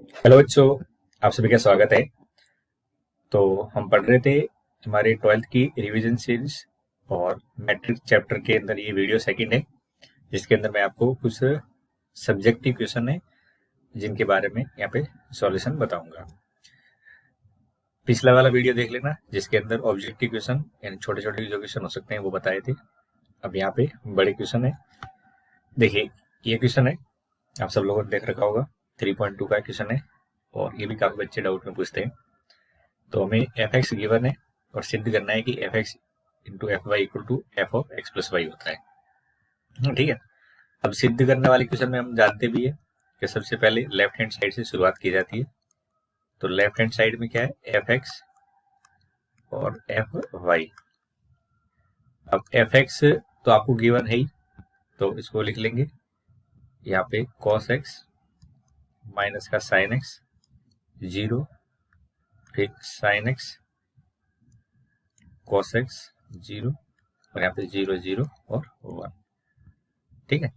Hello बच्चों, आप सभी का स्वागत है। तो हम पढ़ रहे थे हमारे 12th की रिवीजन सीरीज और मैट्रिक चैप्टर के अंदर ये वीडियो सेकंड है, जिसके अंदर मैं आपको कुछ सब्जेक्टिव क्वेश्चन है जिनके बारे में यहाँ पे सॉल्यूशन बताऊंगा। पिछला वाला वीडियो देख लेना जिसके अंदर ऑब्जेक्टिव क्वेश्चन यानी छोटे छोटे जो क्वेश्चन हो सकते हैं वो बताए थे। अब यहाँ पे बड़े क्वेश्चन है। देखिए, ये क्वेश्चन है, आप सब लोगों ने देख रखा होगा, 3.2 का क्वेश्चन है और ये भी काफी बच्चे डाउट में पूछते हैं। तो हमें एफ एक्स गिवन है और सिद्ध करना है कि f x into f y equal to f of x plus y होता है। ठीक है। अब सिद्ध करने वाले क्वेश्चन में हम जानते भी है कि सबसे पहले लेफ्ट हैंड साइड से शुरुआत की जाती है। तो लेफ्ट हैंड साइड में क्या है, एफ एक्स और एफ वाई। अब एफ एक्स तो आपको गिवन है ही, तो इसको लिख लेंगे यहाँ पे कॉस एक्स माइनस का साइन एक्स जीरो, फिर sign x cos x zero और यहाँ पे जीरो जीरो और वन। ठीक है।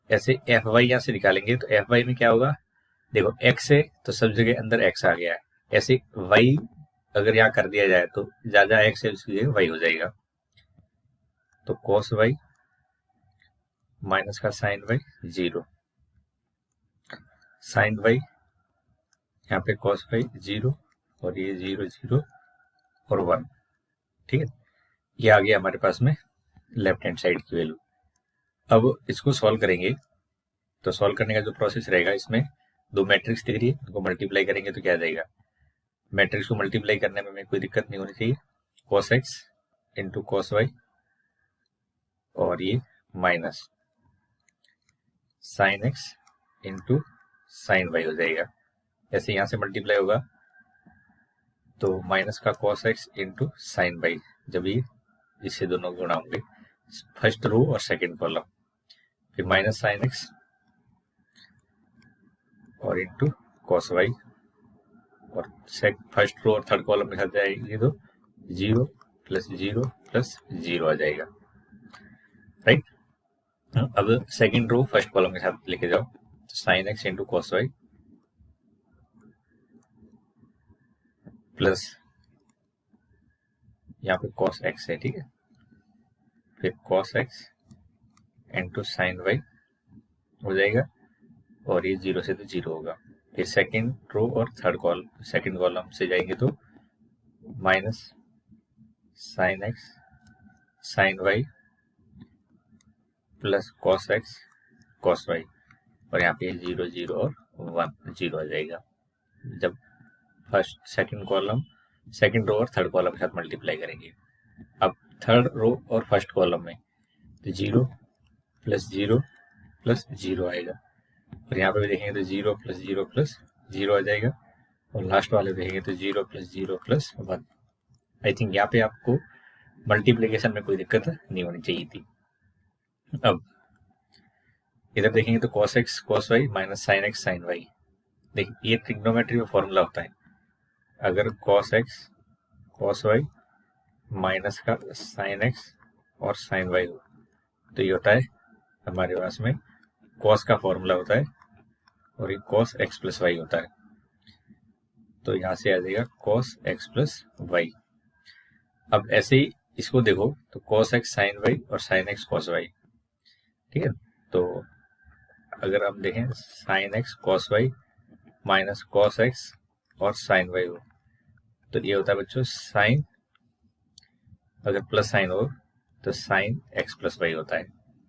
ऐसे एफ वाई यहाँ से निकालेंगे तो एफ वाई में क्या होगा, देखो एक्स है तो सब जगह अंदर एक्स आ गया है। ऐसे वाई अगर यहाँ कर दिया जाए तो ज्यादा एक्स है उसकी जगह वाई हो जाएगा। तो कॉस वाई माइनस का sine y zero, sine y यहाँ पे कॉस वाई जीरो और ये जीरो जीरो और वन। ठीक है, ये आ गया हमारे पास में लेफ्ट हैंड साइड की वैल्यू। अब इसको सॉल्व करेंगे तो सॉल्व करने का जो प्रोसेस रहेगा, इसमें दो मैट्रिक्स दिख रही है, उनको मल्टीप्लाई करेंगे तो क्या आ जाएगा। मैट्रिक्स को मल्टीप्लाई करने में कोई दिक्कत नहीं होनी चाहिए। Cos x into cos y और ये minus sine x into sine y हो जाएगा। ऐसे यहां से मल्टीप्लाई होगा तो माइनस का cos x into sine y, जब ये इससे दोनों गुणा होंगे फर्स्ट रो और सेकंड कॉलम, फिर माइनस साइन एक्स और इंटू कॉस वाई और फर्स्ट रो और थर्ड कॉलम के साथ जाएगी तो जीरो प्लस जीरो आ जाएगा। राइट। अब सेकंड रो फर्स्ट कॉलम के साथ लेके जाओ तो sine x into cos y plus यहाँ पे कॉस एक्स है। ठीक है, फिर cos x into sine y हो जाएगा और ये जीरो से तो जीरो होगा। फिर सेकंड रो और थर्ड कॉलम सेकंड कॉलम से जाएंगे तो minus sine x sine y plus cos x cos y और यहाँ पे जीरो जीरो और वन जीरो आ जाएगा जब first second column second row और थर्ड कॉलम के साथ मल्टीप्लाई करेंगे। अब थर्ड रो और फर्स्ट कॉलम में तो जीरो प्लस जीरो आएगा और यहाँ पे भी देखेंगे तो जीरो प्लस जीरो आ जाएगा और लास्ट वाले देखेंगे तो zero plus one. I think यहाँ पे आपको मल्टीप्लीकेशन में कोई दिक्कत नहीं होनी चाहिए थी। अब इधर देखेंगे तो cos x cos y minus sine x sine y. देखिए, ये ट्रिग्नोमेट्री में फॉर्मूला होता है। अगर cos x cos y minus का साइन एक्स और साइन वाई हो तो ये होता है हमारे पास में कॉस का फॉर्मूला होता है और ये कॉस एक्स प्लस वाई होता है। तो यहां से आ जाएगा कॉस एक्स प्लस वाई। अब ऐसे ही इसको देखो तो कॉस एक्स साइन वाई और साइन एक्स कॉस वाई। ठीक है, तो अगर हम देखें sine x cos y minus cos x और साइन वाई हो तो ये होता है बच्चों साइन, अगर प्लस साइन हो तो साइन एक्स प्लस वाई होता है।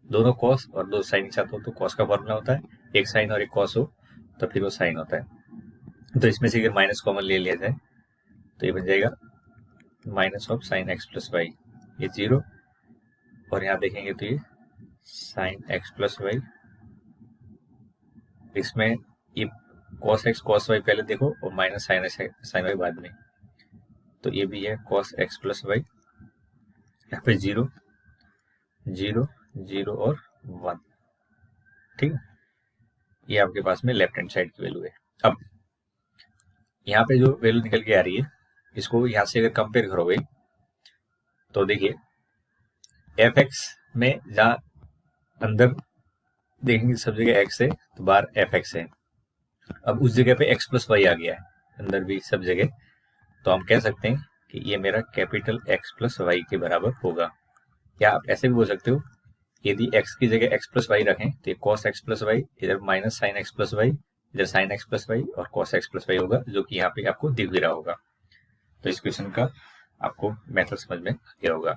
दोनों कॉस और दो साइन के साथ हो तो कॉस का फॉर्मूला होता है, एक साइन और एक कॉस हो तो फिर वो साइन होता है। तो इसमें से अगर माइनस कॉमन ले लिया जाए तो ये बन जाएगा minus of sine x plus y, ये जीरो और यहाँ देखेंगे तो ये साइन एक्स प्लस वाई। इसमें ये कॉस एक्स कॉस वाई पहले देखो और minus sine x sine y बाद में, तो ये भी है कॉस एक्स प्लस वाई। यहाँ पे जीरो जीरो जीरो और वन। ठीक है, ये आपके पास में लेफ्ट हैंड साइड की वैल्यू है। अब यहाँ पे जो वैल्यू निकल के आ रही है इसको यहाँ से अगर कंपेयर करोगे तो देखिए एफ एक्स में जहाँ अंदर देखेंगे सब जगह एक्स है तो बाहर एफ एक्स है अब उस जगह पे एक्स प्लस वाई आ गया है अंदर भी सब जगह, तो हम कह सकते हैं कि ये मेरा कैपिटल एक्स प्लस वाई के बराबर होगा। या आप ऐसे भी बोल सकते हो, यदि एक्स की जगह एक्स प्लस वाई रखें तो ये कॉस एक्स प्लस वाई, इधर minus sine x plus y, इधर साइन एक्स प्लस वाई और कॉस एक्स प्लस वाई होगा, जो कि यहाँ पे आपको दिख भी रहा होगा। तो इस क्वेश्चन का आपको मेथड समझ में आ गया होगा।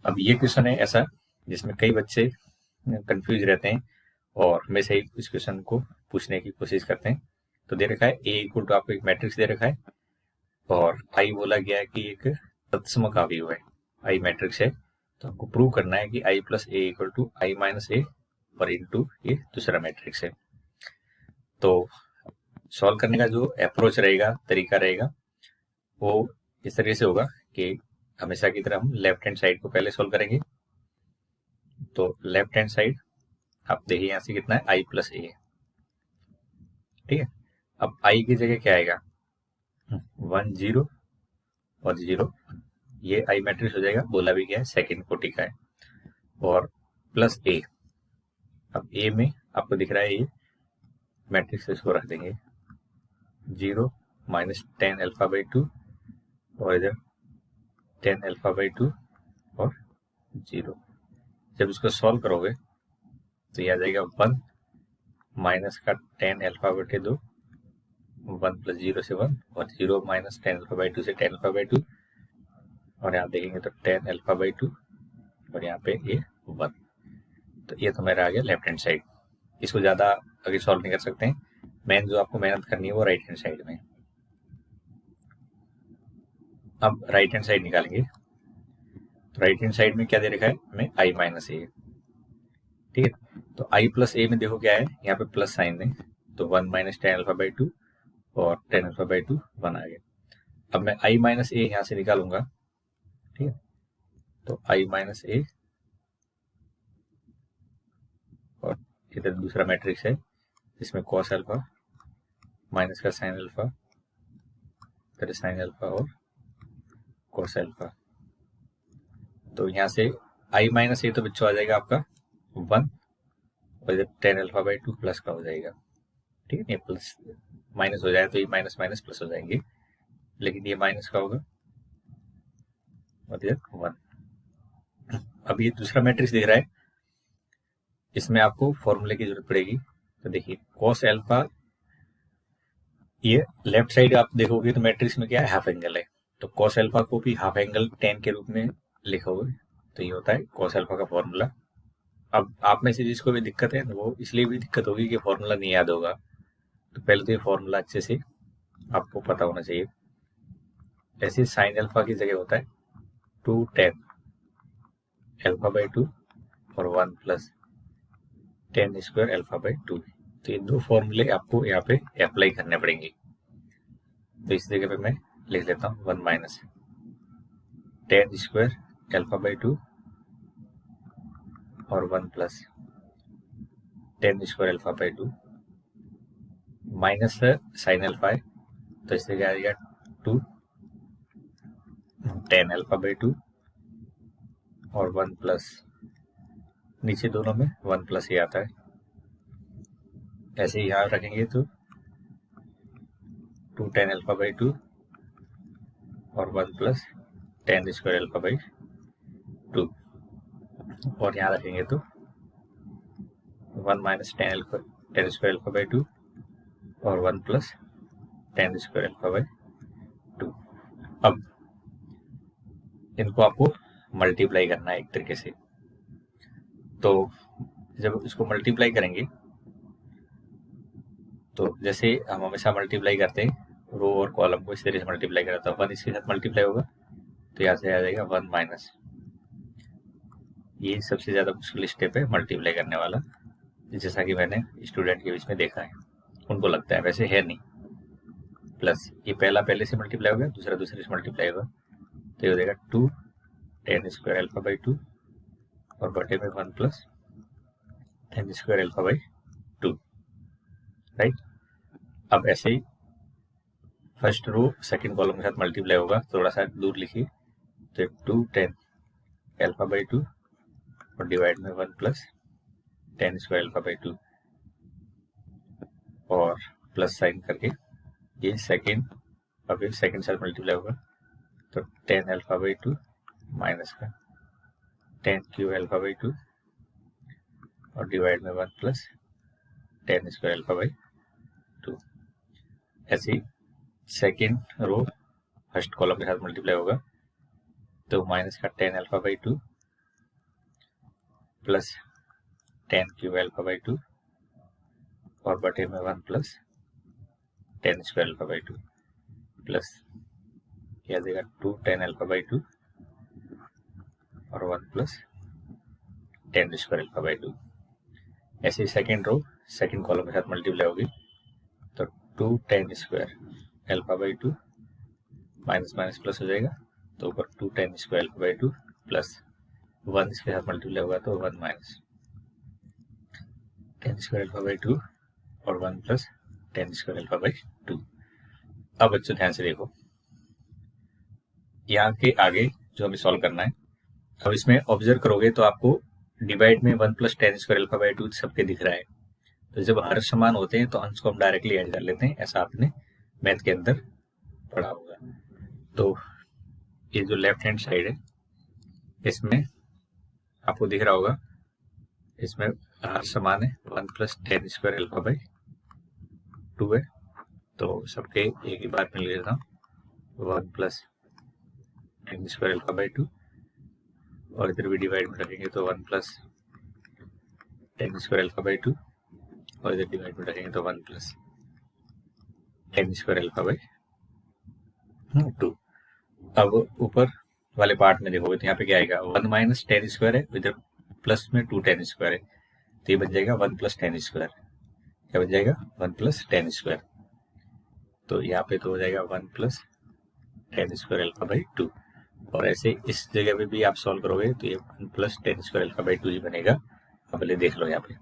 अब ये क्वेश्चन है ऐसा जिसमें कई बच्चे कंफ्यूज रहते हैं और मैं सही इस क्वेश्चन को पूछने की कोशिश करते हैं। तो दे रखा है ए इक्वल टू, आपको एक मैट्रिक्स दे रखा है और आई बोला गया है कि एक तत्सम का अवयव है, आई मैट्रिक्स है। तो आपको प्रूव करना है कि I plus A equal to I minus A और इनटू ये दूसरा मैट्रिक्स है। तो सॉल्व करने का जो अप्रोच रहेगा, तरीका रहेगा, वो इस तरीके से होगा कि हमेशा की तरह हम लेफ्ट हैंड साइड को पहले सॉल्व करेंगे। तो लेफ्ट हैंड साइड आप देखिए यहाँ से कितना है, आई प्लस ए, ठीक है। अब आई की जगह क्या आएगा, 1 0 और 0, ये आई मैट्रिक्स हो जाएगा, बोला भी गया है सेकंड कोटि का है, और प्लस ए। अब ए में आपको दिख रहा है ये मैट्रिक्स, इसको रख देंगे 0 माइनस 10 अल्फा बाई 2 और इधर 10 अल्फा बाई 2 और 0। जब इसको सॉल्व करोगे तो ये आ जाएगा 1 माइनस का 10 अल्फा बटे 2, 1 प्लस 0 से 1 और 0 माइनस 10 अल्फा बाई 2 से 10 अल्फा बाई 2, और यहाँ देखेंगे तो 10 अल्फा बाई 2 और यहाँ पे ये 1। तो ये तो मेरा आ गया लेफ्ट हैंड साइड। इसको ज़्यादा आगे सॉल्व नहीं कर सकते हैं, मेन जो आपको मेहनत करनी है वो राइट हैंड साइड में। अब राइट हैंड साइड निकालेंगे, तो राइट हैंड साइड में क्या दे रखा है हमें, आई माइनस ए, ठीक है। तो आई प्लस ए में देखो क्या है, यहाँ पे प्लस साइन है, तो 1 माइनस 10 अल्फा बाई 2 और 10 अल्फा बाई 2 1 आ गया। अब मैं आई माइनस ए यहाँ से निकालूंगा, ठीक है। तो आई माइनस ए और इधर दूसरा मैट्रिक्स है जिसमें कॉस अल्फा माइनस का साइन अल्फा, फिर साइन अल्फा और कॉस अल्फा। तो यहाँ से आई माइनस ए तो बच्चों आ जाएगा आपका 1 और इधर 10 अल्फा बाई 2 प्लस का हो जाएगा, ठीक है। ये प्लस माइनस हो जाए तो ये माइनस माइनस प्लस हो जाएंगे, लेकिन ये माइनस का होगा और इधर 1। अब ये दूसरा मैट्रिक्स दिख रहा है, इसमें आपको फॉर्मूले की जरूरत पड़ेगी। तो देखिए कॉस अल्फा, ये लेफ्ट साइड आप देखोगे तो मैट्रिक्स में क्या है, हाफ एंगल है, तो कॉस अल्फा को भी हाफ एंगल tan के रूप में लिखोगे, तो ये होता है कॉस अल्फा का फॉर्मूला। अब आप में से जिसको भी दिक्कत है वो इसलिए भी दिक्कत होगी कि फॉर्मूला नहीं याद होगा, तो पहले तो ये फॉर्मूला अच्छे से आपको पता होना चाहिए। ऐसे साइन अल्फा की जगह होता है 2 10 अल्फा बाई 2 और 1 प्लस 10 स्क्वायर अल्फा बाई 2। तो ये दो फॉर्मूले आपको यहाँ पे अप्लाई करने पड़ेंगे। तो इस जगह पे मैं लिख लेता हूँ 1 माइनस 10 स्क्वायर अल्फा बाई 2 और 1 plus 10 square alpha by 2 minus sine alpha है, तो इस जगह आ जाएगा 2 10 अल्फा बाई 2 और 1 प्लस, नीचे दोनों में 1 प्लस ही आता है, ऐसे ही यहाँ रखेंगे तो 2 10 अल्फा बाई 2 और 1 प्लस 10 स्क्वायर अल्फा बाई 2, और यहाँ रखेंगे तो 1 माइनस 10 स्क्वायर अल्फा बाई 2 और 1 प्लस 10 स्क्वायर अल्फा बाई 2। अब इनको आपको मल्टीप्लाई करना है एक तरीके से। तो जब इसको मल्टीप्लाई करेंगे तो जैसे हम हमेशा मल्टीप्लाई करते हैं रो और कॉलम को, इस तरह से मल्टीप्लाई करता हूँ, 1 इसके साथ मल्टीप्लाई होगा तो यहाँ से आ जाएगा 1 माइनस, ये सबसे ज़्यादा मुश्किल स्टेप है मल्टीप्लाई करने वाला, जैसा कि मैंने स्टूडेंट के बीच में देखा है, उनको लगता है, वैसे है नहीं। प्लस ये पहला पहले से मल्टीप्लाई होगा, दूसरा दूसरे से मल्टीप्लाई होगा, तो ये हो जाएगा 2 10 स्क्वायर अल्फा बाई 2 और बटे में 1 plus 10 square alpha by 2, right. अब ऐसे ही फर्स्ट रो सेकंड कॉलम के साथ मल्टीप्लाई होगा, थोड़ा सा दूर लिखिए, तो 2 10 अल्फा बाई 2 और डिवाइड में 1 प्लस 10 स्क्वायर अल्फा बाई 2। और प्लस साइन करके ये सेकेंड, अब ये सेकेंड साथ मल्टीप्लाई होगा तो 10 अल्फा बाई 2 माइनस का 10 क्यू अल्फा बाई 2 और डिवाइड में 1 प्लस 10 स्क्वायर अल्फा बाई 2। ऐसे ही सेकेंड रो फर्स्ट कॉलम के साथ मल्टीप्लाई होगा तो माइनस का 10 alpha by 2 plus 10 Q alpha by 2 और बटे में 1 plus 10 square alpha by 2 plus क्या देगा 2 10 अल्फा बाई 2 और 1 प्लस 10 स्क्वायर अल्फा बाई 2। ऐसे ही सेकेंड रो सेकेंड कॉलम के साथ मल्टीप्लाई होगी तो 2 10 square alpha by 2 minus minus plus हो जाएगा तो ऊपर 2 10 स्क्वायर अल्फा बाई 2 प्लस 1 इसके साथ मल्टीप्लाई होगा तो 1 माइनस 10 स्क्वायर अल्फा बाई 2 और 1 प्लस 10 स्क्वायर अल्फा बाई 2। अब बच्चों ध्यान से देखो, यहाँ के आगे जो हमें सॉल्व करना है, अब इसमें ऑब्जर्व करोगे तो आपको डिवाइड में 1 प्लस 10 स्क्वायर अल्फा बाई 2 सबके दिख रहा है। तो जब हर समान होते हैं तो अंश को हम डायरेक्टली ऐड कर लेते हैं, ऐसा आपने मैथ के अंदर पढ़ा होगा। तो ये जो लेफ्ट हैंड साइड है इसमें आपको दिख रहा होगा, इसमें हर समान है 1 प्लस 10 स्क्वायर अल्फा बाई 2 है तो सबके एक ही बार मिल लेता हूँ 1 प्लस 10 स्क्वायर अल्फा बाई 2 और इधर भी डिवाइड में रखेंगे तो 1 प्लस 10 स्क्वायर अल्फा बाई 2 और इधर डिवाइड में रखेंगे तो 1 प्लस 10 स्क्वायर अल्फा बाई 2। अब ऊपर वाले पार्ट में देखोगे तो यहाँ पे क्या आएगा 1 माइनस 10 स्क्वायर है, इधर प्लस में 2 10 स्क्वायर है तो ये बन जाएगा 1 प्लस 10 स्क्वायर। क्या बन जाएगा 1 प्लस 10 स्क्वायर। तो यहाँ पे तो हो जाएगा 1 प्लस 10 स्क्वायर अल्फा बाई 2 और ऐसे इस जगह पे भी आप सॉल्व करोगे तो ये 1 प्लस 10 स्क्वायर अल्फा बाई 2 ही बनेगा। अब पहले देख लो यहाँ पे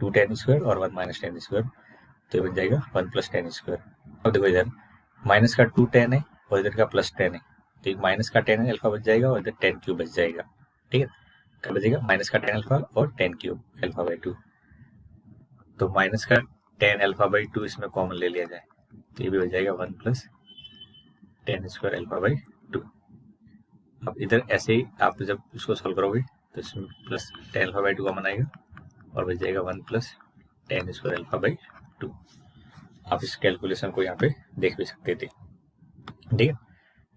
2 10 स्क्वायर और 1 माइनस 10 स्क्वायर तो ये बन जाएगा 1 प्लस 10 स्क्वायर। अब देखो इधर माइनस का 2 10 है और इधर का प्लस 10 है तो माइनस का 10 अल्फा बच जाएगा और इधर 10 क्यूब बच जाएगा। ठीक है, क्या बचेगा माइनस का 10 अल्फा और 10 क्यूब अल्फा बाई 2। तो माइनस का 10 अल्फा बाई 2 इसमें कॉमन ले लिया जाए तो ये भी हो जाएगा 1 प्लस 10 स्क्वायर अल्फा बाई 2। अब इधर ऐसे ही आप जब इसको सॉल्व करोगे तो इसमें प्लस 10 अल्फा बाई 2 कॉमन आएगा और बच जाएगा 1 प्लस 10 स्क्वायर अल्फा बाई 2। आप इस कैलकुलेशन को यहाँ पे देख भी सकते थे। ठीक है,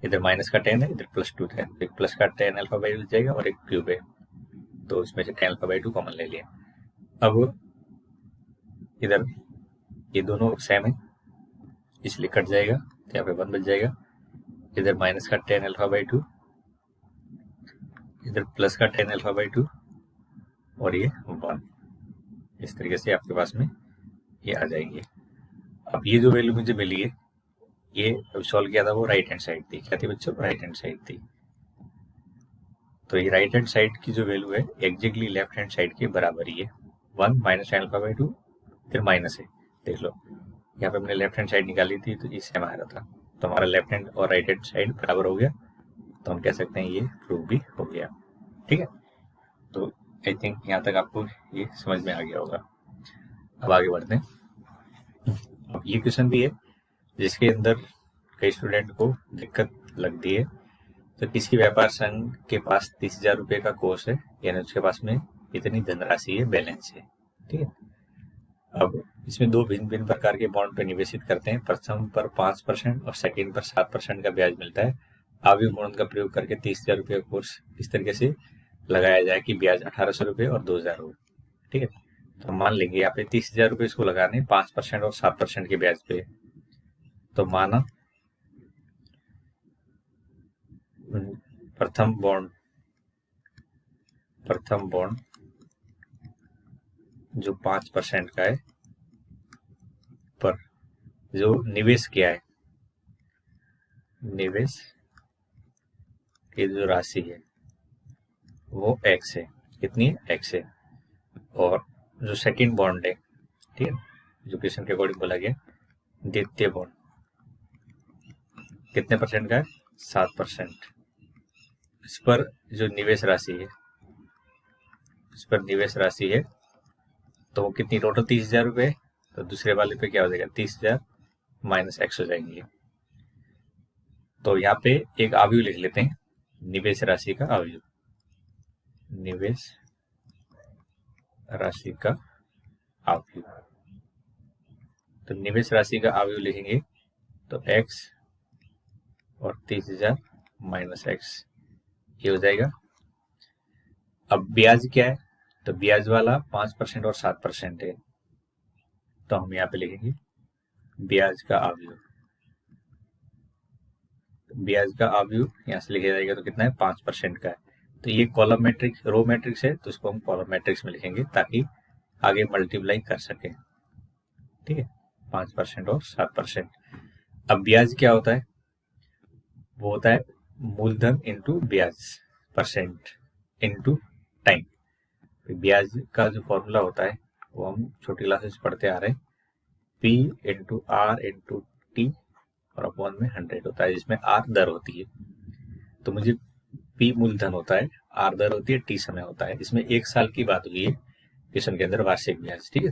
इधर माइनस का 10 है, इधर प्लस 2 है, एक प्लस का 10 अल्फा बाई 2 बच जाएगा और एक क्यूब है तो इसमें से 10 अल्फा बाई 2 कॉमन ले लिया। अब इधर ये दोनों सेम है इसलिए कट जाएगा तो यहाँ पे 1 बच जाएगा। इधर माइनस का 10 अल्फा बाई 2, इधर प्लस का 10 अल्फा बाई 2 और ये 1। इस तरीके से आपके पास में ये आ जाएंगे। अब ये जो वैल्यू मुझे मिली है ये सॉल्व किया था वो राइट हैंड साइड थी। क्या थी बच्चों? राइट हैंड साइड थी। तो ये राइट हैंड साइड की जो वैल्यू है एग्जैक्टली लेफ्ट हैंड साइड के बराबर ही है। 1 माइनस 10 अल्फा बाई 2 फिर माइनस है। देख लो यहाँ पे हमने लेफ्ट हैंड साइड निकाली थी तो ये सेम आ रहा था तो हमारा लेफ्ट हैंड और राइट हैंड साइड बराबर हो गया तो हम कह सकते हैं ये प्रूव भी हो गया। ठीक है, तो आई थिंक यहाँ तक आपको ये समझ में आ गया होगा। अब आगे बढ़ते हैं। अब ये क्वेश्चन भी है जिसके अंदर कई स्टूडेंट को दिक्कत लगती है। तो किसी व्यापार संघ के पास 30,000 रुपये का कोष है, यानी उसके पास में इतनी धनराशि है, बैलेंस है। ठीक है, अब इसमें दो भिन्न भिन्न प्रकार के बॉन्ड पर निवेशित करते हैं। प्रथम पर 5% और सेकंड पर 7% का ब्याज मिलता है। आगे गुणन का प्रयोग करके 30,000 रुपये का कोर्स इस तरीके से लगाया जाए कि ब्याज 1800 रुपये और 2,000 हो। ठीक है, तो मान लेंगे यहाँ पे 30,000 रुपये इसको लगाने 5% और 7% के ब्याज पे। तो माना प्रथम बॉन्ड जो 5% का है पर जो निवेश किया है, निवेश की जो राशि है वो x है। कितनी है? x है। और जो सेकंड बॉन्ड है, ठीक है, जो क्वेश्चन के अकॉर्डिंग बोला गया, द्वितीय बॉन्ड कितने परसेंट का है? 7%। इस पर जो निवेश राशि है, इस पर निवेश राशि है तो वो कितनी? टोटल 30,000 रुपये तो दूसरे वाले पे क्या हो जाएगा, 30,000 माइनस x हो जाएंगे। तो यहाँ पे एक अवयव लिख लेते हैं, निवेश राशि का अवयव, निवेश राशि का अवयव। तो निवेश राशि का अवयव लिखेंगे तो x और 30,000 माइनस x ये हो जाएगा। अब ब्याज क्या है, तो ब्याज वाला 5% और 7% है, तो हम यहाँ पे लिखेंगे ब्याज का अवयव। ब्याज का अवयव यहाँ से लिखा जाएगा तो कितना है, 5% का है। तो ये कॉलम मैट्रिक्स, रो मैट्रिक्स है, तो इसको हम कॉलम मैट्रिक्स में लिखेंगे ताकि आगे मल्टीप्लाई कर सके। ठीक है, 5% और 7%। अब ब्याज क्या होता है, वो होता है मूलधन इंटू ब्याज परसेंट इंटू टाइम। ब्याज का जो फॉर्मूला होता है वो हम छोटी क्लासेस पढ़ते आ रहे हैं, P into r into t और अपॉन में 100 होता है, जिसमें आर दर होती है। तो मुझे P मूलधन होता है, आर दर होती है, टी समय होता है। इसमें 1 साल की बात हुई है क्वेश्चन के अंदर, वार्षिक ब्याज। ठीक है,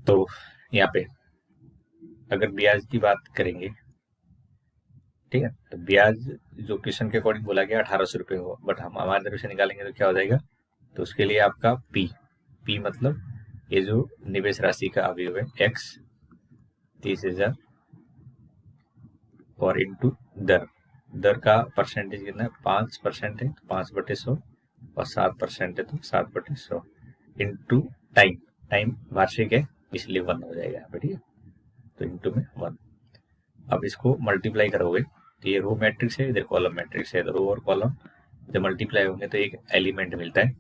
तो यहाँ पे अगर ब्याज की बात करेंगे, ठीक है, तो ब्याज जो क्वेश्चन के अकॉर्डिंग बोला गया 1800 रुपये हो, बट हम हमारे तरफ से निकालेंगे तो क्या हो जाएगा, तो उसके लिए आपका P मतलब ये जो निवेश राशि का अवयव है x 30,000 और इंटू दर का परसेंटेज कितना है, 5% है तो 5/100 और 7% है तो 7/100 इंटू टाइम वार्षिक है इसलिए 1 हो जाएगा यहाँ पे। ठीक है, तो इंटू में 1। अब इसको मल्टीप्लाई करोगे तो ये रो मैट्रिक्स है, इधर कॉलम मैट्रिक्स है, तो रो और कॉलम जब मल्टीप्लाई होंगे तो एक एलिमेंट मिलता है,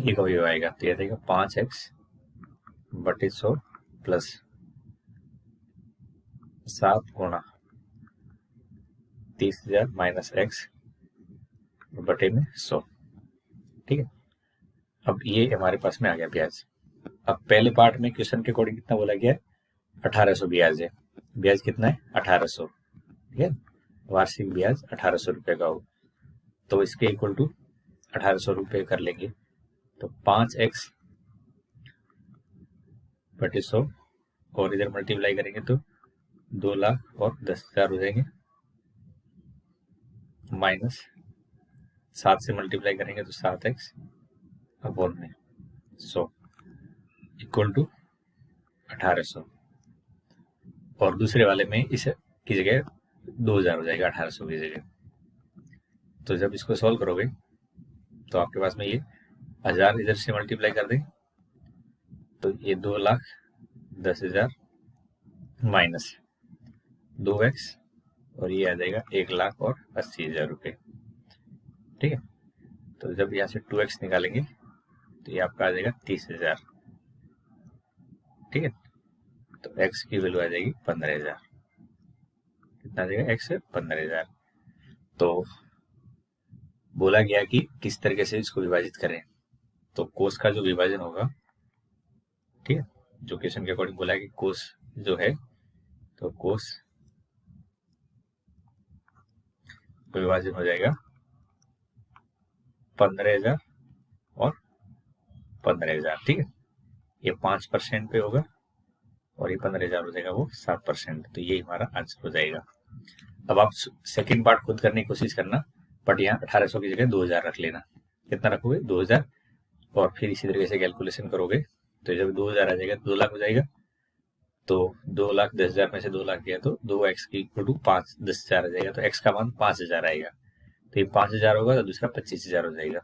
एक अवयव आएगा, तो यह देगा 5x/100 प्लस 7 गुणा 30,000 माइनस x बटे में 100। ठीक है, अब ये हमारे पास में आ गया ब्याज। अब पहले पार्ट में क्वेश्चन के अकॉर्डिंग कितना बोला गया है, 1800 ब्याज है। ब्याज कितना है, 1800। ठीक है, वार्षिक ब्याज 1800 रुपये का हो, तो इसके इक्वल टू 1800 रुपये कर लेंगे, तो 5x बटे 100 और इधर मल्टीप्लाई करेंगे तो 2,10,000 हो जाएंगे, माइनस 7 से मल्टीप्लाई करेंगे तो 7x अपॉन में 100 इक्वल टू 1800। और दूसरे वाले में इस की जगह 2000 हो जाएगा 1800 की जगह। तो जब इसको सॉल्व करोगे तो आपके पास में ये 1000 इधर से मल्टीप्लाई कर दें तो ये 2,10,000 माइनस 2x और ये आ जाएगा 1,80,000 रुपये। ठीक है, तो जब यहाँ से 2x निकालेंगे तो ये आपका आ जाएगा 30,000। ठीक है, तो x की वैल्यू आ जाएगी 15,000। कितना आ जाएगा, x 15,000। तो बोला गया कि किस तरीके से इसको विभाजित करें, तो कोस का जो विभाजन होगा, ठीक है, जो क्वेश्चन के अकॉर्डिंग बोला है कि कोस जो है, तो कोस विभाजन हो जाएगा 15,000 और 15,000। ठीक है, ये 5% पे होगा और ये 15,000 हो जाएगा वो 7%। तो ये हमारा आंसर हो जाएगा। अब आप सेकंड पार्ट खुद करने की कोशिश करना, बट यहाँ 1800 की जगह 2000 रख लेना। कितना रखोगे, 2000, और फिर इसी तरीके से कैलकुलेशन करोगे तो जब 2000 आ जाएगा 2 लाख हो जाएगा। तो 2,10,000 में से 2 लाख गया तो 2x की इक्वल टू 5,10,000 आ जाएगा, तो x का मान 5,000 आएगा। तो ये 5,000 होगा तो दूसरा 25,000 हो जाएगा।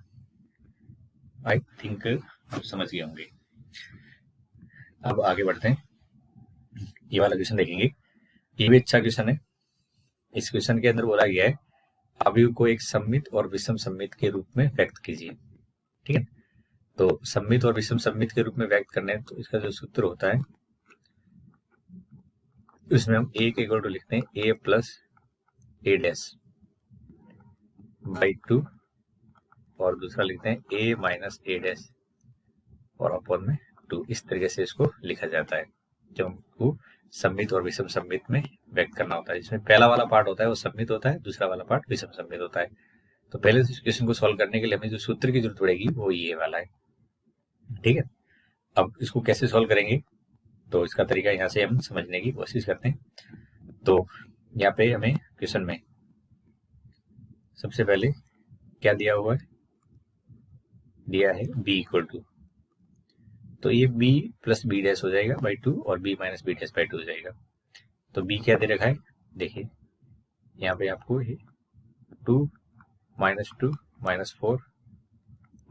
आई थिंक आप समझ गए होंगे। अब आगे बढ़ते हैं, ये वाला क्वेश्चन देखेंगे। ये भी अच्छा क्वेश्चन है। इस क्वेश्चन के अंदर बोला गया है अवयव को एक सममित और विषम सममित के रूप में व्यक्त कीजिए। ठीक है, तो सममित और विषम सममित के रूप में व्यक्त करने, तो इसका जो सूत्र होता है उसमें हम a के इक्वल टू लिखते हैं a plus a dash by 2 और दूसरा लिखते हैं a माइनस a डैश और अपॉन में 2। इस तरीके से इसको लिखा जाता है जब हमको सममित और विषम सममित में व्यक्त करना होता है, जिसमें पहला वाला पार्ट होता है वो सममित होता है, दूसरा वाला पार्ट विषम सममित होता है। तो पहले क्वेश्चन को सॉल्व करने के लिए हमें जो सूत्र की जरूरत पड़ेगी वो ये वाला है। ठीक है, अब इसको कैसे सॉल्व करेंगे, तो इसका तरीका यहाँ से हम समझने की कोशिश करते हैं। तो यहाँ पे हमें क्वेश्चन में सबसे पहले क्या दिया हुआ है, दिया है b इक्वल टू, तो ये b प्लस बी डैश हो जाएगा बाई 2 और b minus B dash by 2 हो जाएगा। तो b क्या दे रखा है, देखिए यहाँ पे आपको ये 2 माइनस 2 माइनस 4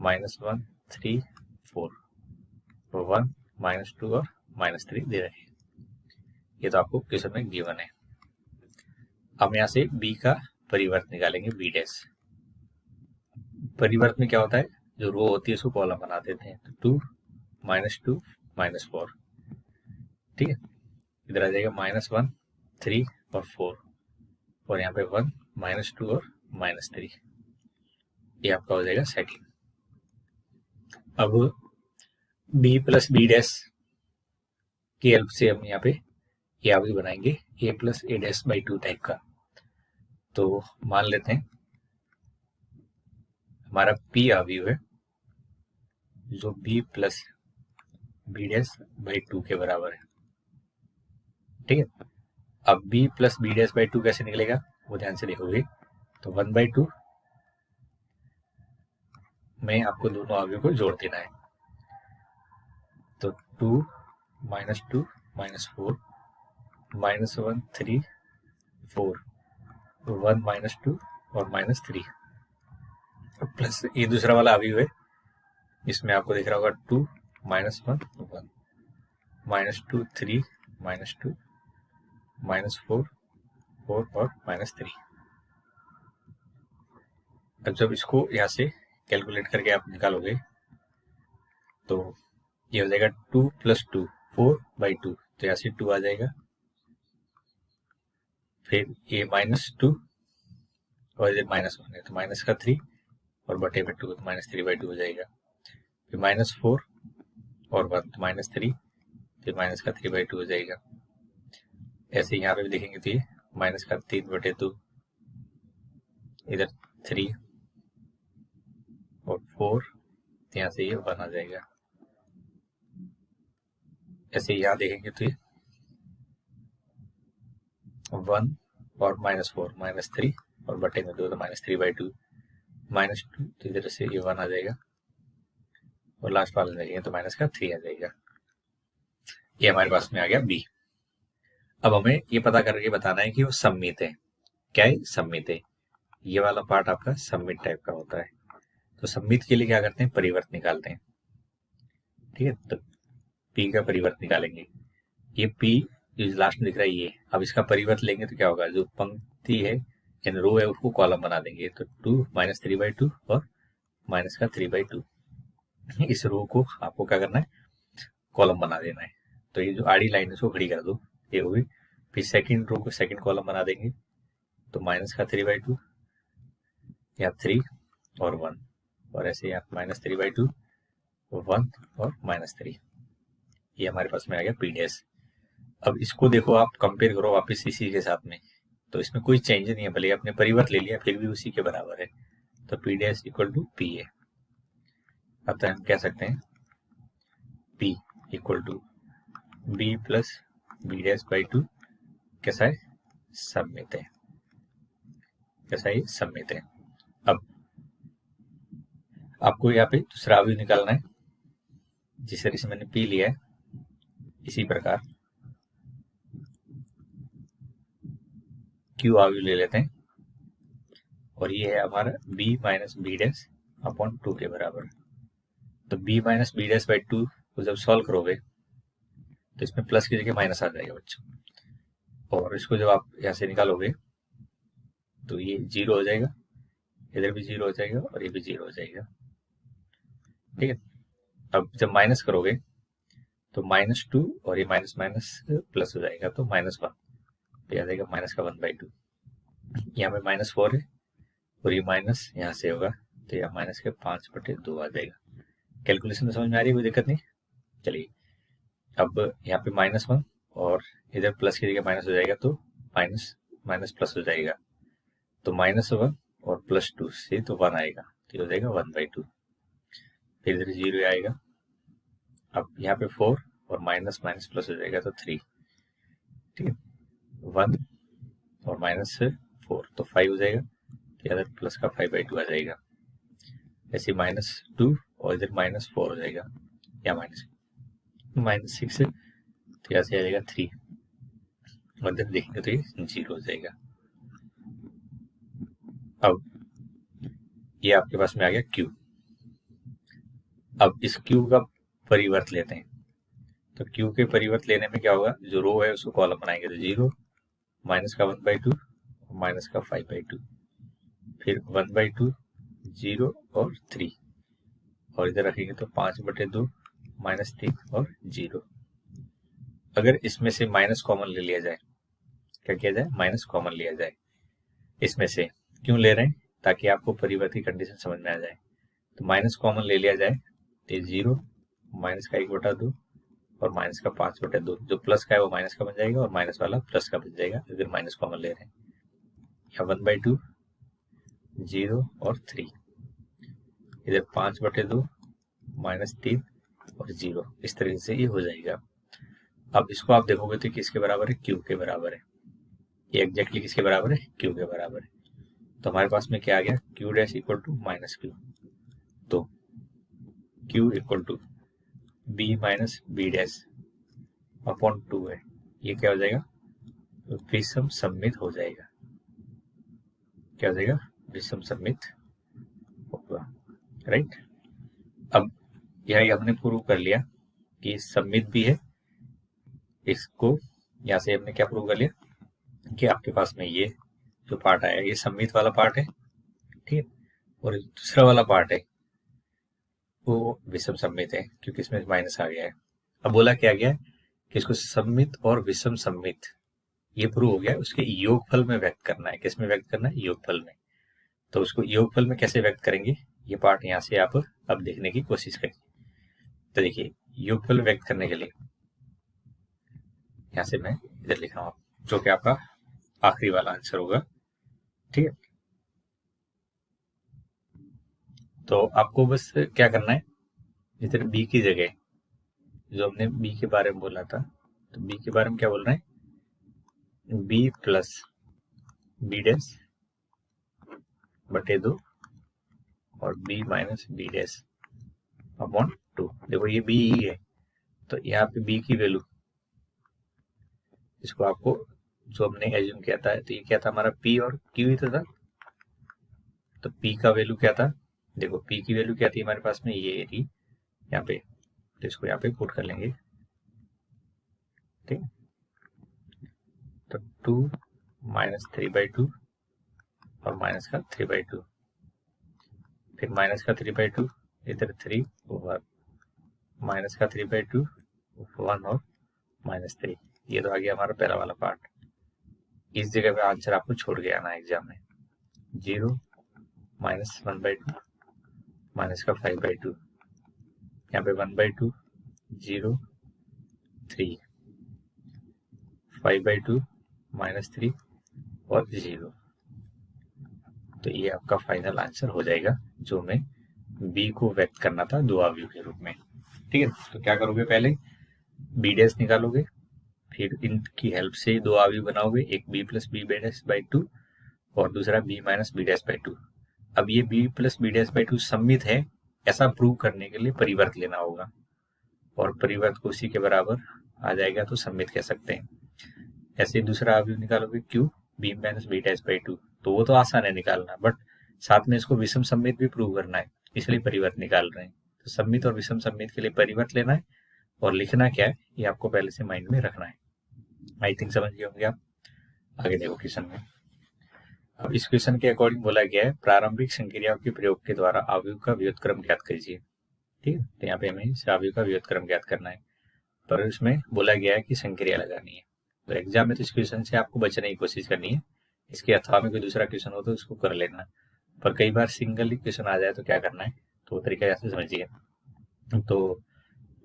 माइनस 1 3 4 और 1 माइनस 2 और माइनस 3 दे रहे हैं। ये तो आपको क्वेश्चन में गिवन है। अब यहाँ से b का परिवर्त निकालेंगे b डैश। परिवर्त में क्या होता है, जो रो होती है उसको कॉलम बना देते हैं। तो 2 माइनस 2 माइनस 4, ठीक है, इधर आ जाएगा माइनस 1 3 और 4 और यहाँ पे 1 माइनस 2 और माइनस 3, ये आपका हो जाएगा सेकंड। अब b प्लस बी डैश की हेल्प से हम यहाँ पे ये आगे बनाएंगे a plus A dash by 2 type का। तो मान लेते हैं हमारा p अवयव है जो b plus b dash by 2 के बराबर है, ठीक है। अब b plus b dash by 2 कैसे निकलेगा, वो ध्यान से देखोगे तो 1/2 में आपको दोनों अवयव को जोड़ देना है। तो 2 माइनस 2 माइनस 4 माइनस 1 3 4 1 माइनस 2 और माइनस 3 प्लस ये दूसरा वाला अवयव है, इसमें आपको दिख रहा होगा 2 माइनस 1 1 माइनस 2 3 माइनस 2 माइनस 4 4 और माइनस 3। अब जब इसको यहाँ से कैलकुलेट करके आप निकालोगे तो ये हो जाएगा 2 प्लस 2 4/2, तो यहाँ से 2 आ जाएगा, फिर ये माइनस 2 और इधर माइनस 1 है तो माइनस का 3 और बटे में 2 तो माइनस 3/2 हो जाएगा, फिर माइनस 4 और 1 तो माइनस 3, फिर माइनस का 3/2 हो जाएगा। ऐसे यहाँ पे भी देखेंगे तो ये माइनस का 3/2, इधर 3 और 4, यहाँ से ये 1 आ जाएगा। ऐसे यहाँ देखेंगे तो ये 1 और माइनस 4 माइनस 3 और बटे में 2 तो माइनस 3/2 माइनस 2, तो इधर से ये 1 आ जाएगा और लास्ट वाला देखेंगे तो माइनस का 3 आ जाएगा। ये हमारे पास में आ गया b। अब हमें ये पता करके बताना है कि वो सममित है। क्या है, सममित है। ये वाला पार्ट आपका सममित टाइप का होता है। तो सममित के लिए क्या करते हैं, परिवर्त निकालते हैं, ठीक है। तो p का परिवर्त निकालेंगे, ये p जो लास्ट में दिख रहा है ये, अब इसका परिवर्त लेंगे तो क्या होगा, जो पंक्ति है यानी रो है उसको कॉलम बना देंगे। तो 2 माइनस 3/2 और माइनस का 3/2, इस रो को आपको क्या करना है, कॉलम बना देना है। तो ये जो आड़ी लाइन है उसको खड़ी कर दो, ये हो गई। फिर सेकंड रो को सेकंड कॉलम बना देंगे, तो माइनस का 3/2 या 3 और 1 और ऐसे यहाँ माइनस 3/2 1 और माइनस 3, ये हमारे पास में आ गया p डैश। अब इसको देखो आप कंपेयर करो वापस इसी के साथ में, तो इसमें कोई चेंज नहीं है, भले आपने परिवर्त ले लिया फिर भी उसी के बराबर है। तो p dash equal to p है। अतः हम कह सकते हैं p equal to b plus b dash by 2 कैसा है, सममित है। कैसा है, सममित है। अब आपको यहाँ पे दूसरा अवयव निकालना है, जिस तरीके से मैंने p लिया है इसी प्रकार q अवयव ले लेते हैं और ये है हमारा b minus B dash upon 2 के बराबर। तो b minus B dash by 2 को जब सॉल्व करोगे तो इसमें प्लस की जगह माइनस आ जाएगा बच्चों, और इसको जब आप यहाँ से निकालोगे तो ये 0 हो जाएगा, इधर भी 0 हो जाएगा और ये भी 0 हो जाएगा, ठीक है। अब जब माइनस करोगे तो -2 और ये माइनस माइनस प्लस हो जाएगा, तो -1 आ जाएगा, माइनस का 1/2। यहाँ पे -4 है और ये माइनस यहाँ से होगा तो यहाँ माइनस के 5/2 आ जाएगा। कैलकुलेशन में समझ में आ रही है, कोई दिक्कत नहीं। चलिए अब यहाँ पे -1 और इधर प्लस की जगह माइनस हो जाएगा, तो माइनस माइनस प्लस हो जाएगा, तो -1 और +2 से तो 1 आएगा, तो हो जाएगा 1/2। फिर इधर 0 आएगा। अब यहाँ पे 4 और माइनस माइनस प्लस हो जाएगा तो 3, ठीक है। 1 और माइनस 4 तो 5 हो जाएगा, इधर प्लस का 5/2 आ जाएगा। ऐसे -2 और इधर -4 हो जाएगा, या -6 तो यहाँ से आ जाएगा 3 और इधर देखेंगे तो ये 0 हो जाएगा। अब ये आपके पास में आ गया क्यू। अब इस क्यू का परिवर्त लेते हैं, तो क्यू के परिवर्त लेने में क्या होगा, जो रो है उसको कॉलम बनाएंगे तो 0, माइनस का 1/2 और माइनस का 5/2, फिर 1/2, 0 और 3 और इधर रखेंगे तो 5/2, -3 और 0। अगर इसमें से माइनस कॉमन ले लिया जाए, क्या किया जाए, माइनस कॉमन लिया जाए इसमें से। क्यों ले रहे हैं, ताकि आपको परिवर्त की कंडीशन समझ में आ जाए। तो माइनस कॉमन ले लिया जाए तो 0, माइनस का 1/2 और माइनस का 5/2, जो प्लस का है वो माइनस का बन जाएगा और माइनस वाला प्लस का बन जाएगा अगर माइनस कॉमन ले रहे हैं। या 1/2, 0 और 3, इधर 5/2, -3 और 0, इस तरीके से ये हो जाएगा। अब इसको आप देखोगे तो किसके बराबर है, क्यू के बराबर है। ये एग्जैक्टली किसके बराबर है, क्यू के बराबर है। तो हमारे पास में क्या आ गया, Q dash equal to minus Q. तो Q equal to B minus B dash upon 2 है, ये क्या हो जाएगा, विषम सममित हो जाएगा। क्या हो जाएगा, विषम सममित होगा, राइट। अब यह हमने प्रूव कर लिया कि सममित भी है। इसको यहाँ से हमने क्या प्रूव कर लिया कि आपके पास में ये जो पार्ट आया ये सममित वाला पार्ट है, ठीक है, और दूसरा वाला पार्ट है वो विषम सममित है क्योंकि इसमें माइनस आ गया है। अब बोला क्या गया है कि इसको सममित और विषम सममित ये प्रूव हो गया है, उसके योगफल में व्यक्त करना है। किस में व्यक्त करना है, योगफल में। तो उसको योगफल में कैसे व्यक्त करेंगे, ये पार्ट यहाँ से आप अब देखने की कोशिश करिए। तो देखिए योगफल व्यक्त करने के लिए यहाँ से मैं इधर लिख रहा हूँ, जो कि आपका आखिरी वाला आंसर होगा, ठीक है। तो आपको बस क्या करना है, इधर बी की जगह जो हमने बी के बारे में बोला था, तो बी के बारे में क्या बोल रहे हैं, बी प्लस बी डैश बटे 2 और b minus B dash upon 2। देखो ये बी ही है, तो यहाँ पे बी की वैल्यू, इसको आपको जो हमने एज्यूम किया था, तो ये क्या था हमारा पी और क्यू ही तो था। तो पी का वैल्यू क्या था, देखो पी की वैल्यू क्या थी हमारे पास में, ये थी यहाँ पे, तो इसको यहाँ पे पुट कर लेंगे, ठीक। तो 2 माइनस 3/2 और माइनस का 3/2, फिर माइनस का 3/2, इधर 3 ओवर माइनस का 3/2, 1 और -3। ये तो आ गया हमारा पहला वाला पार्ट। इस जगह पे आंसर आपको छोड़ के आना है एग्जाम में, 0 माइनस 1/2 माइनस का 5/2, यहाँ पे 1/2, 0 3, 5/2 -3 और 0। तो ये आपका फाइनल आंसर हो जाएगा, जो हमें बी को व्यक्त करना था दो अवयव के रूप में, ठीक है। तो क्या करोगे, पहले बी डैश निकालोगे, फिर इनकी हेल्प से दो अवयव बनाओगे, एक b plus b dash by 2 और दूसरा b minus B dash by 2। अब ये b plus b dash by 2 सममित है, ऐसा प्रूव करने के लिए परिवर्त लेना होगा, और परिवर्त को उसी के बराबर आ जाएगा तो सममित कह सकते हैं। ऐसे दूसरा अवयव निकालोगे क्यू b minus B dash by 2, तो वो तो आसान है निकालना, बट साथ में इसको विषम सममित भी प्रूव करना है, इसलिए परिवर्त निकाल रहे हैं। तो सममित और विषम सममित के लिए परिवर्त लेना है, और लिखना क्या है ये आपको पहले से माइंड में रखना है। आई थिंक समझ गए होंगे आप। आगे देखो क्वेश्चन में। अब इस क्वेश्चन के अकॉर्डिंग बोला गया है प्रारंभिक संक्रियाओं के प्रयोग के द्वारा अवयव का व्युत्क्रम ज्ञात कीजिए, ठीक है। तो यहाँ पे हमें इस अवयव का व्युत्क्रम ज्ञात करना है, पर इसमें बोला गया है कि संक्रिया लगानी है। तो एग्जाम में तो इस क्वेश्चन से आपको बचने की कोशिश करनी है, इसके अथवा में कोई दूसरा क्वेश्चन हो तो उसको कर लेना, पर कई बार सिंगल ही क्वेश्चन आ जाए तो क्या करना है, तो वो तरीका यहाँ से समझिए। तो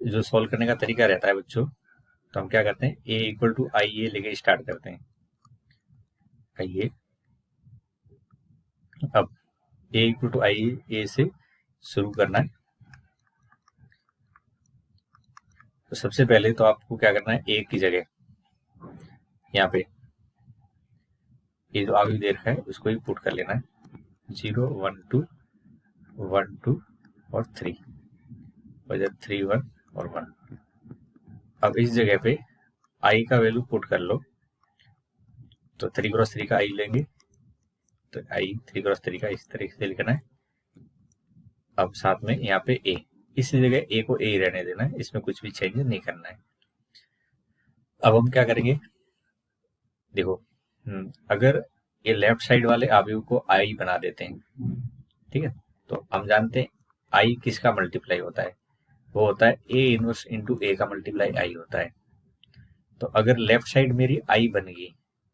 जो सॉल्व करने का तरीका रहता है बच्चों, तो हम क्या करते हैं, a इक्वल टू आई ए लेके स्टार्ट करते हैं। आइए अब a इक्वल टू आई ए से शुरू करना है, तो सबसे पहले तो आपको क्या करना है, ए की जगह यहाँ पे ये जो आगे दे रखा है उसको ही पुट कर लेना है, 0 1 2 1 2 और 3, और इधर 3 1 और 1। अब इस जगह पे आई का वैल्यू पुट कर लो, तो 3 क्रॉस 3 का आई लेंगे, तो आई 3 क्रॉस 3 का इस तरीके से लिखना है। अब साथ में यहाँ पे ए, इस जगह ए को ए रहने देना है, इसमें कुछ भी चेंज नहीं करना है। अब हम क्या करेंगे, देखो अगर ये लेफ्ट साइड वाले अवयव को आई बना देते हैं, ठीक है, तो हम जानते हैं आई किसका मल्टीप्लाई होता है, वो होता है ए इनवर्स इंटू ए का मल्टीप्लाई आई होता है। तो अगर लेफ्ट साइड मेरी आई बन गई